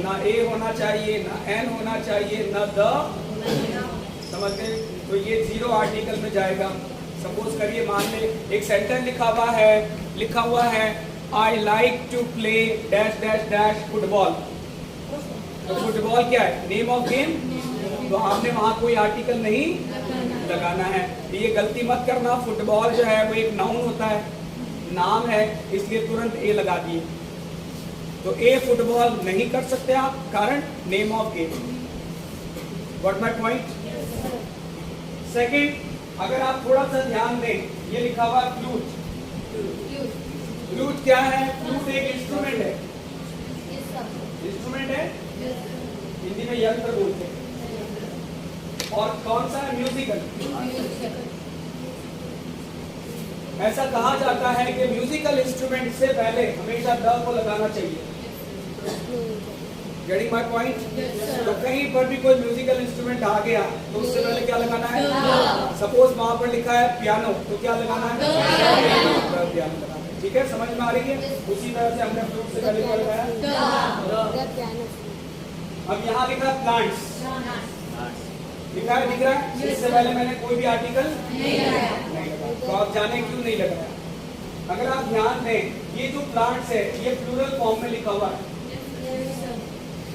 Speaker 1: ना ए होना चाहिए, ना एन होना चाहिए, ना द। समझ गए? तो ये 0 आर्टिकल में जाएगा। सपोज करिए, मान ले एक सेंटेंस लिखा हुआ है I like to play dash dash dash football. तो फुटबॉल क्या है? Name of game. तो आपने वहां कोई आर्टिकल नहीं लगाना है। ये गलती मत करना, फुटबॉल जो है वो एक नाउन होता है, नाम है, इसलिए तुरंत ए लगा दिए। तो ए फुटबॉल नहीं कर सकते आप, कारण name of game. What my point? Second, अगर आप थोड़ा सा ध्यान दें, ये लिखा हुआ फ्लूट। फ्लूट क्या है? फ्लूट एक इंस्ट्रूमेंट है। इंस्ट्रूमेंट है, हिंदी में यंत्र बोलते हैं। और कौन सा है? म्यूजिकल। ऐसा कहा जाता है कि म्यूजिकल इंस्ट्रूमेंट से पहले हमेशा द को लगाना चाहिए। Getting my point? तो कहीं पर भी कोई म्यूजिकल इंस्ट्रूमेंट आ गया तो उससे पहले क्या लगाना है? सपोज वहां पर लिखा है पियानो, तो क्या लगाना है? पियानो लगाना है। ठीक है, समझ में आ रही है? उसी तरह से हमने फ्लूट से पहले क्या लगाया? अब यहाँ लिखा प्लांट्स, लिखा है, दिख रहा है? इससे पहले मैंने कोई भी आर्टिकल नहीं लगाया। तो आप जाने क्यों नहीं लगाया? अगर आप ध्यान दें, ये जो प्लांट्स है ये प्लूरल फॉर्म में लिखा हुआ है,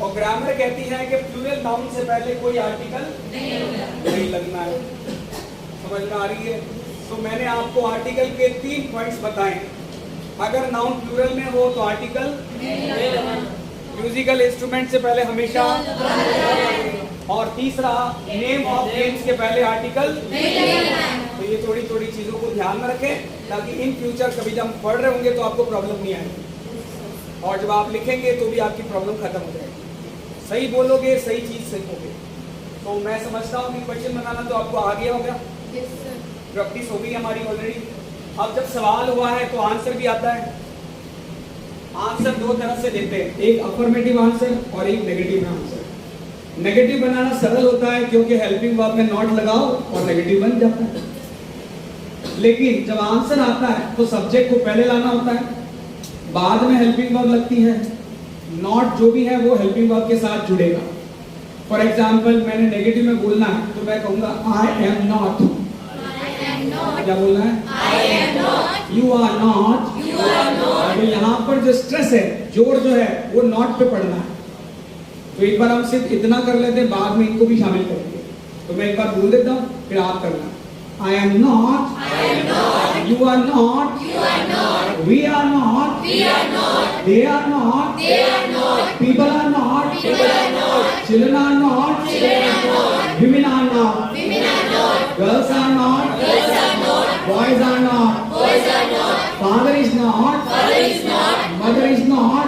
Speaker 1: और ग्रामर कहती है कि प्लूरल नाउन से पहले कोई आर्टिकल नहीं लगना है। समझ में आ रही है? तो मैंने आपको आर्टिकल के 3 पॉइंट्स बताए। अगर नाउन प्लूरल में हो तो आर्टिकल, म्यूजिकल इंस्ट्रूमेंट से पहले हमेशा, और तीसरा नेम ऑफ गेम्स के पहले आर्टिकल। तो ये थोड़ी थोड़ी चीजों को ध्यान में रखें, ताकि इन फ्यूचर कभी जब हम पढ़ रहे होंगे तो आपको प्रॉब्लम नहीं आएगी, और जब आप लिखेंगे तो भी आपकी प्रॉब्लम खत्म हो जाएगी। सही बोलोगे, सही चीज सीखोगे। तो मैं समझता हूँ कि क्वेश्चन बनाना तो आपको आ गया होगा, प्रैक्टिस हो गई हमारी ऑलरेडी। अब जब सवाल हुआ है तो आंसर भी आता है। आंसर 2 तरह से देते हैं, एक अफर्मेटिव आंसर और एक नेगेटिव आंसर। नेगेटिव बनाना सरल होता है क्योंकि हेल्पिंग वर्ब में नॉट लगाओ और नेगेटिव बन जाता है। लेकिन जब आंसर आता है तो सब्जेक्ट को पहले लाना होता है, बाद में हेल्पिंग वर्ब लगती है। नॉट जो भी है वो हेल्पिंग वर्ब के साथ जुड़ेगा। फॉर एग्जाम्पल, मैंने नेगेटिव में बोलना है तो मैं कहूंगा आई एम नॉट। क्या बोलना है? You are not. तो यहाँ पर जो स्ट्रेस है, जोर जो है वो नॉट पे पड़ना है। तो एक बार हम सिर्फ इतना कर लेते हैं, बाद में इनको भी शामिल करेंगे। तो मैं एक बार बोल देता हूँ, फिर आप करना। I am not, you are not, we are not, they are not, people are not, children are not, women are not, girls are not, boys are not, father is not, mother is not,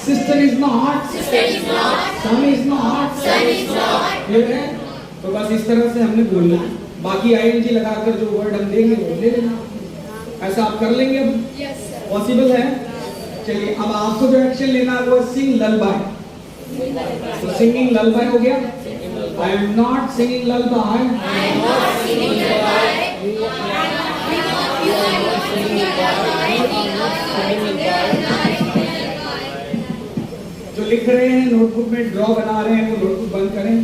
Speaker 1: sister is not, son is not। ठीक है? तो बस इस तरह से हमने बोलना है। बाकी ING लगाकर जो वर्ड हम देंगे वो ले लेना। ऐसा आप कर लेंगे? अब
Speaker 2: Yes, sir.
Speaker 1: पॉसिबल है? चलिए अब आपको जो एक्शन लेना है वो सिंग ललबाय। तो सिंगिंग ललबाय हो गया। I am not singing lullaby.
Speaker 2: I am not singing lullaby. You are not singing
Speaker 1: जो लिख रहे हैं नोटबुक में, ड्रॉ बना रहे हैं, वो नोटबुक बंद करें,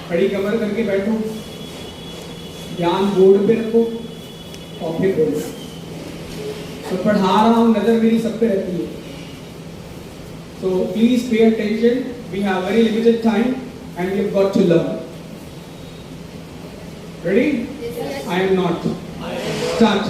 Speaker 1: खड़ी कमर करके बैठो, ध्यान बोर्ड पे रखो और फिर बोलो। तो पढ़ा रहा हूँ, नजर मेरी सब पे रहती है। So please pay attention. We have very limited time and we have got to learn. Ready? I am not. Start.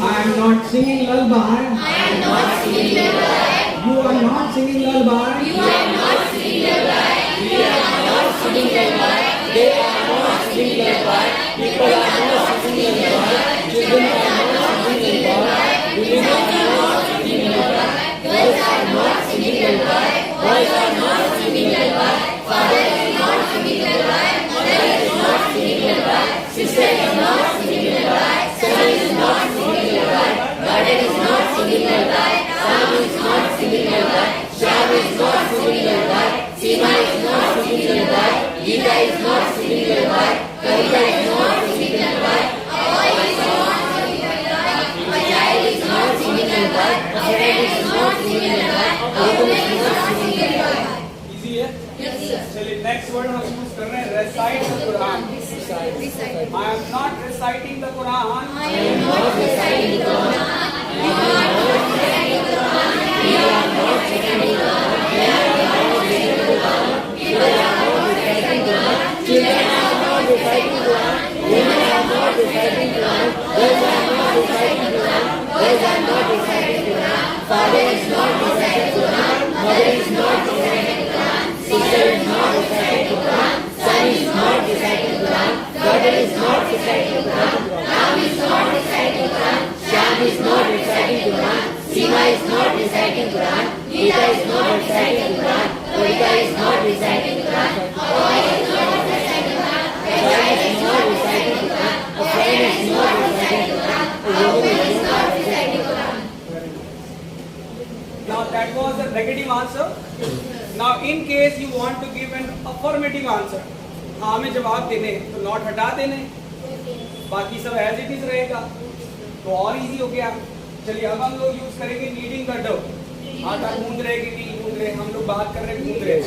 Speaker 1: I am not singing lullaby.
Speaker 2: I am not singing lullaby.
Speaker 1: You are not singing lullaby.
Speaker 2: You are not singing lullaby. We are not singing lullaby.
Speaker 4: They are not singing lullaby. People are not singing lullaby. Children are not singing lullaby. Women are not singing lullaby.
Speaker 2: Girls are not singing lullaby.
Speaker 4: Boys are not singing lullaby.
Speaker 2: Father is not singing lullaby. Mother is not singing lullaby. Sister is not singing lullaby. Son is not singing lullaby. Daughter is not singing lullaby. Sam is not singing lullaby. Sham is not singing lullaby. Seema is not singing lullaby. Geeta is not singing lullaby. Kavita is not singing lullaby. A boy is not singing lullaby. A child is not singing lullaby. A friend is not singing lullaby. A woman is not singing lullaby.
Speaker 1: Easy है?
Speaker 2: Yes, sir.
Speaker 1: चलिए नेक्स्ट वर्ड हम यूज कर रहे हैं recite the Quran.
Speaker 2: Recite.
Speaker 1: I am not reciting the Quran.
Speaker 2: I am not reciting the Quran. You are not reciting the Quran. We are not reciting the Quran. We are not reciting the Quran. People are not reciting the Quran. Children are not reciting the Quran.
Speaker 4: Women are not reciting the Quran. Girls are not reciting the Quran.
Speaker 2: Boys are not reciting the Quran. Father is not reciting the Quran. Mother is not reciting the Quran. Sister is not reciting the Quran. Son is not reciting the Quran. Daughter is not reciting the Quran. Ram is not reciting the Quran. Sham is not reciting the Quran. Seema is not reciting the Quran. Geeta is not reciting the Quran. Kavita is not reciting the Quran. A boy is not reciting the Quran. A child is not reciting the Quran. A friend is not reciting the Quran. A woman is not reciting the Quran.
Speaker 1: Now that was a negative answer. Now in case you want to give an affirmative answer, हाँ में जवाब देने तो नॉट हटा देने, बाकी सब एज इट इज रहेगा, तो और इजी हो गया। चलिए अब हम लोग यूज करेंगे नीडिंग द डो। आटा गूंद रहे कि नहीं गूंद रहे, हम लोग बात कर रहे हैं गूंद रहे।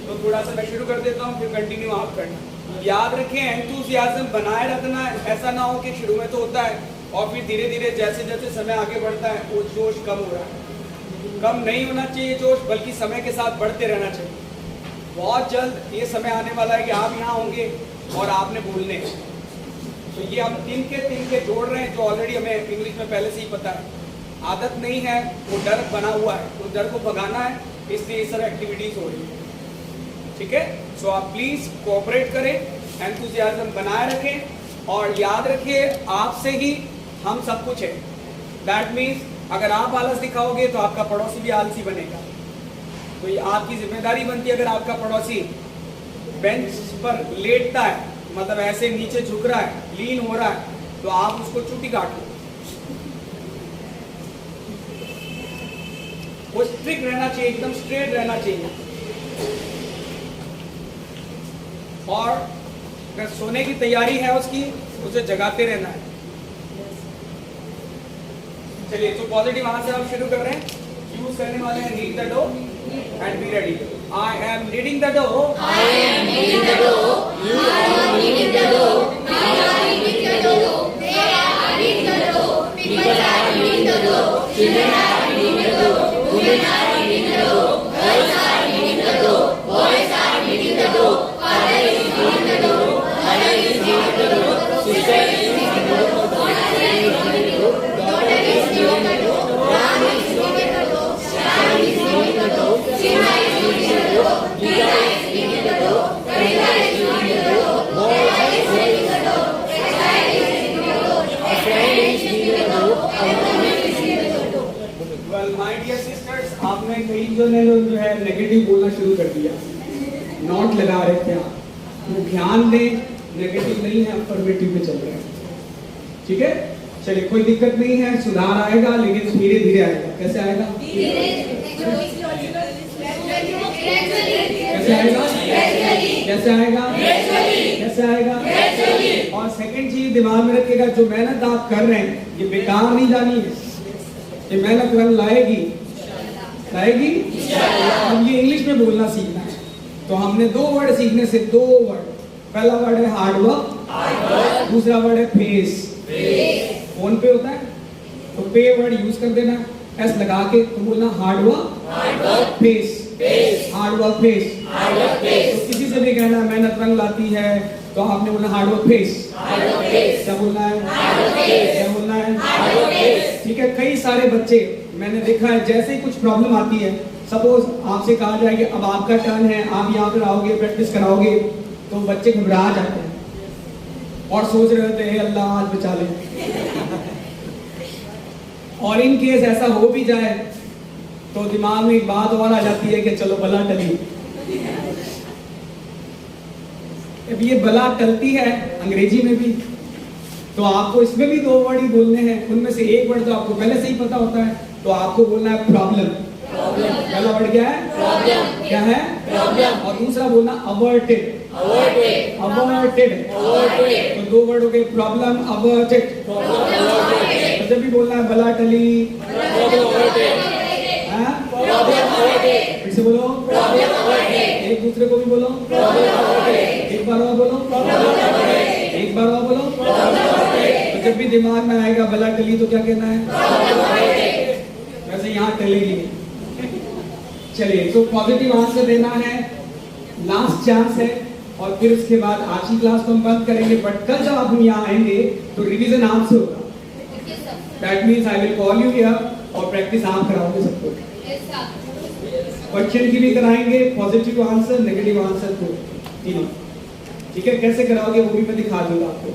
Speaker 1: तो थोड़ा सा मैं शुरू कर देता हूँ, फिर कंटिन्यू आप करना। याद रखें एंथुसियाज्म बनाए रखना, ऐसा ना हो कि शुरू में तो होता है और फिर धीरे धीरे जैसे जैसे समय आगे बढ़ता है वो जोश कम हो रहा है। कम नहीं होना चाहिए जोश, बल्कि समय के साथ बढ़ते रहना चाहिए। बहुत जल्द ये समय आने वाला है कि आप यहाँ होंगे और आपने बोलने हैं। तो ये हम तिनके जोड़ रहे हैं जो ऑलरेडी हमें इंग्लिश में पहले से ही पता है। आदत नहीं है, वो डर बना हुआ है, तो डर को भगाना है, इसलिए ये सब एक्टिविटीज हो रही है। ठीक है, सो आप प्लीज कोऑपरेट करें, एंथुसियाज्म बनाए रखें और याद रखिए आपसे ही हम सब कुछ है। दैट मीन्स अगर आप आलस दिखाओगे तो आपका पड़ोसी भी आलसी बनेगा। तो ये आपकी जिम्मेदारी बनती है, अगर आपका पड़ोसी बेंच पर लेटता है, मतलब ऐसे नीचे झुक रहा है, लीन हो रहा है, तो आप उसको चुटी काटो। वो स्ट्रिक्ट रहना चाहिए, एकदम स्ट्रेट रहना चाहिए। और अगर सोने की तैयारी है उसकी, उसे जगाते रहना है। चलिए, तो पॉजिटिव आंसर हम शुरू कर रहे हैं। यूज करने वाले हैं knead the dough and be ready. I am kneading the dough.
Speaker 2: I am kneading the dough. You are kneading the dough. We are kneading the dough. They are kneading the dough. People are kneading the dough. Children are kneading the dough. Women are kneading the dough. Girls are kneading the dough. Boys are kneading the dough. Father is kneading the dough. Mother is kneading the dough. Sister is kneading the dough. Daughter is kneading the dough. Daughter is kneading the dough. Ram is kneading the dough. Sham is kneading the dough. Seema is kneading the dough. Geeta is kneading the dough. Kavita is kneading the dough. Kavita is kneading the
Speaker 1: कर दिया, नॉट लगा रहे थे आप, तो ध्यान दें नेगेटिव नहीं है, अफर्मेटिव पे चल रहे हैं। ठीक है, चलिए कोई दिक्कत नहीं है, सुधार आएगा लेकिन धीरे धीरे आएगा। कैसे आएगा? कैसे आएगा? कैसे आएगा? कैसे आएगा? और सेकंड चीज दिमाग में रखिएगा, जो मेहनत आप कर रहे हैं ये बेकार नहीं जानी है, ये मेहनत रंग लाएगी, लाएगी। अब ये इंग्लिश में बोलना सीखना है, तो हमने दो वर्ड सीखने से, दो वर्ड, पहला वर्ड है हार्ड वर्क, दूसरा वर्ड है फेस। फोन पे होता है तो पे वर्ड यूज कर देना, एस लगा के, तो बोलना hard work face, hard work face. तो किसी से भी कहना मेहनत रंग लाती है तो आपने बोलना हार्ड वर्क फेस। क्या बोलना है? क्या बोलना है? ठीक है, कई सारे बच्चे मैंने देखा है, जैसे ही कुछ प्रॉब्लम आती है, सपोज आपसे कहा जाए कि अब आपका टर्न है, आप यहाँ पर आओगे, प्रैक्टिस कराओगे, तो बच्चे घबरा जाते हैं और सोच रहे होते हैं अल्लाह आज बचा ले। और इन केस ऐसा हो भी जाए तो दिमाग में एक बात और आ जाती है कि चलो बला टली। अब ये बला टलती है अंग्रेजी में भी, तो आपको इसमें भी दो वर्ड ही बोलने हैं, उनमें से एक वर्ड तो आपको पहले से ही पता होता है, तो आपको बोलना है प्रॉब्लम। पहला वर्ड क्या है? प्रॉब्लम। क्या है? प्रॉब्लम। और दूसरा बोलना अवर्टेड। अवर्टेड। तो दो वर्ड हो गए, प्रॉब्लम, अवर्टेड। तो जब भी बोलना है बला टली, फिर से बोलो, एक दूसरे को भी बोलो, एक बार और बोलो, एक बार और बोलो। तो जब भी दिमाग में आएगा बला टली तो क्या कहना है? वैसे यहाँ टलेगी। चलिए, तो पॉजिटिव आंसर देना है, लास्ट चांस है, और फिर उसके बाद आज की क्लास को हम बंद करेंगे। बट कल जब आप यहाँ आएंगे तो रिवीजन आपसे होगा। That means I will call you here और प्रैक्टिस आप कराओगे सबको। क्वेश्चन की भी कराएंगे, पॉजिटिव आंसर, नेगेटिव आंसर को, तीनों। ठीक है, कैसे कराओगे वो भी मैं दिखा दूंगा आपको।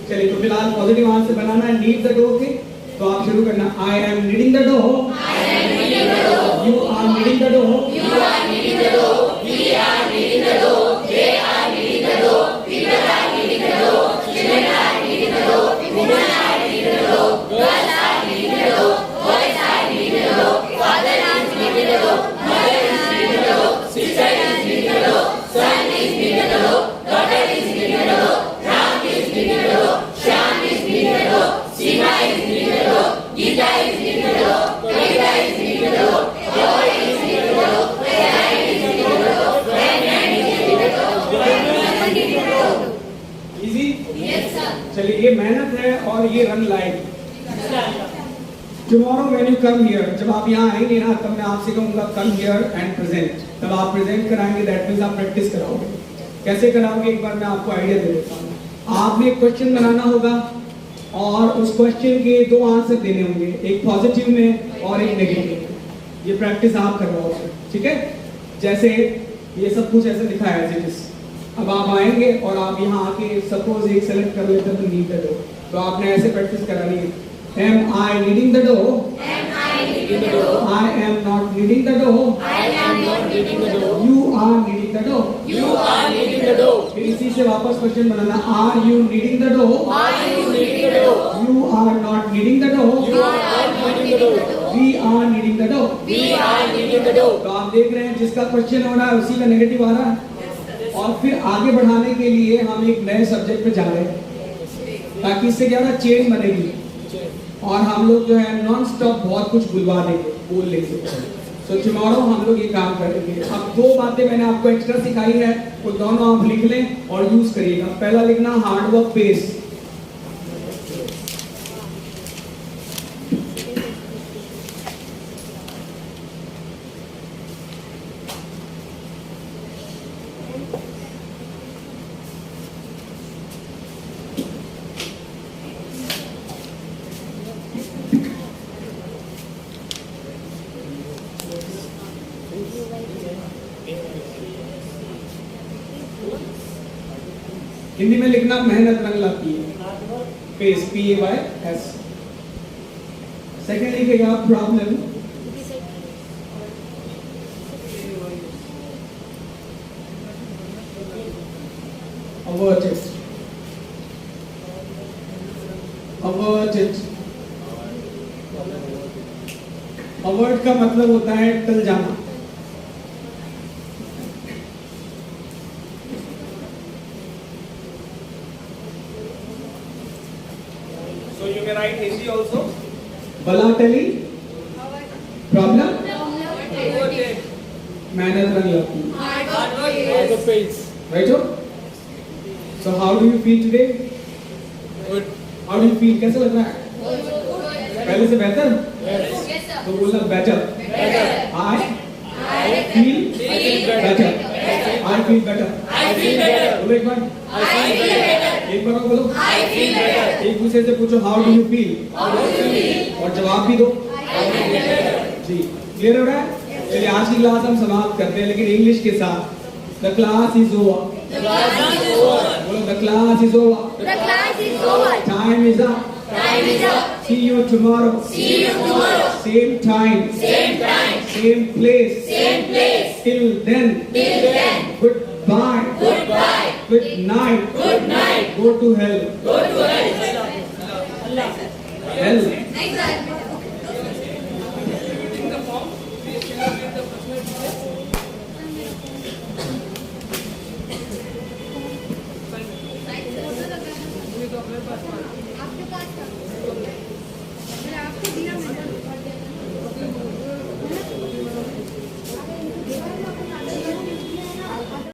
Speaker 1: चलिए, तो फिलहाल पॉजिटिव आंसर बनाना है नीड द डो के, तो आप शुरू करना, I am kneading the dough, you are kneading the dough, we are kneading the dough, they are kneading the dough, people are kneading the dough, children are kneading the dough, women are kneading the dough, girls are kneading the dough, boys are kneading the dough, father is kneading the dough, mother is kneading the dough, sister is kneading the dough, son is kneading the dough, daughter is kneading the dough, Ram is kneading the dough, Shyam is kneading the dough, Seema is kneading the dough, Geeta is kneading the dough, Kavita is kneading the dough, Joy is kneading the dough, Aline is kneading the dough, friend is kneading the dough. Easy? Yes sir. चलिए, ये मेहनत है और ये रंग लाएगी। Tomorrow when you come here, जब आप यहाँ आएंगे ना, तब मैं आपसे कहूँगा come here and present। तब आप प्रेजेंट कराएंगे, दैट मीन्स आप प्रैक्टिस कराओगे। कैसे कराओगे एक बार मैं आपको आइडिया दे देता हूँ। आपने एक क्वेश्चन बनाना होगा और उस क्वेश्चन के दो आंसर देने होंगे, एक पॉजिटिव में और एक नेगेटिव में। ये प्रैक्टिस आप करवाओगे, ठीक है? जैसे ये सब कुछ ऐसे लिखा है एज इट इज। अब आप आएंगे और आप यहाँ आके सपोज एक सेलेक्ट कर लेते तो नीड द डो, तो आपने ऐसे प्रैक्टिस करानी है, am I needing the dough?
Speaker 2: Am I needing the dough?
Speaker 1: I am not needing the dough.
Speaker 2: I am not needing the dough.
Speaker 1: You are needing the dough.
Speaker 2: You are needing the dough.
Speaker 1: फिर इसी से वापस question banana, are you needing the dough?
Speaker 2: Are you needing the dough?
Speaker 1: You are not needing the dough.
Speaker 2: You are not needing the dough.
Speaker 1: We are needing the dough.
Speaker 2: We are needing the dough.
Speaker 1: तो आप देख रहे हैं जिसका क्वेश्चन हो रहा है उसी का नेगेटिव आ रहा है। और फिर आगे बढ़ाने के लिए हम एक नए सब्जेक्ट पे जा रहे हैं, ताकि इससे क्या होगा, चेन बनेगी और हम लोग जो है नॉन स्टॉप बहुत कुछ बुलवा देंगे, बोल लेंगे। सो टुमारो हम लोग ये काम करेंगे। अब दो बातें मैंने आपको एक्स्ट्रा सिखाई है, वो दोनों आप लिख लें और यूज करिएगा। पहला लिखना हार्ड वर्क पेस, हिंदी में लिखना मेहनत रंग लाती है, पेस, PAYS। सेकंड लिखेगा प्रॉब्लम, Averted. Averted. Avert का मतलब होता है टल जाना.
Speaker 3: So you may write Hindi also.
Speaker 1: Balatali. Problem.
Speaker 3: Overtake.
Speaker 1: मेहनत नहीं लगती.
Speaker 4: Hard work pays.
Speaker 1: Right? So how do you feel today?
Speaker 4: Good.
Speaker 1: How do you feel? कैसा लग रहा है? पहले से बेहतर?
Speaker 4: Yes.
Speaker 1: तो बोलना better.
Speaker 4: Better.
Speaker 1: I feel
Speaker 4: better.
Speaker 1: I feel better.
Speaker 4: I feel better.
Speaker 1: बोलो एक बार.
Speaker 4: I feel better.
Speaker 1: एक बार और बोलो.
Speaker 4: I feel better.
Speaker 1: एक दूसरे से पूछो how do you feel?
Speaker 4: How do you feel?
Speaker 1: और जवाब भी दो.
Speaker 4: I feel better.
Speaker 1: जी क्लियर हो रहा है? चलिए आज की क्लास हम समाप्त करते हैं लेकिन इंग्लिश के साथ. The class is over.
Speaker 4: The class is over.
Speaker 1: बोलो the class is over.
Speaker 2: The class is over.
Speaker 1: Time is up.
Speaker 2: Time is up.
Speaker 1: See you tomorrow.
Speaker 2: See you tomorrow.
Speaker 1: Same time.
Speaker 2: Same time.
Speaker 1: Same place.
Speaker 2: Same place.
Speaker 1: Till then.
Speaker 2: Till then.
Speaker 1: Goodbye.
Speaker 2: Goodbye.
Speaker 1: Good night.
Speaker 2: Good night.
Speaker 1: Go to hell.
Speaker 2: Go to hell.
Speaker 1: Hell.
Speaker 2: Next time.
Speaker 3: In the form, please fill up with the personal details.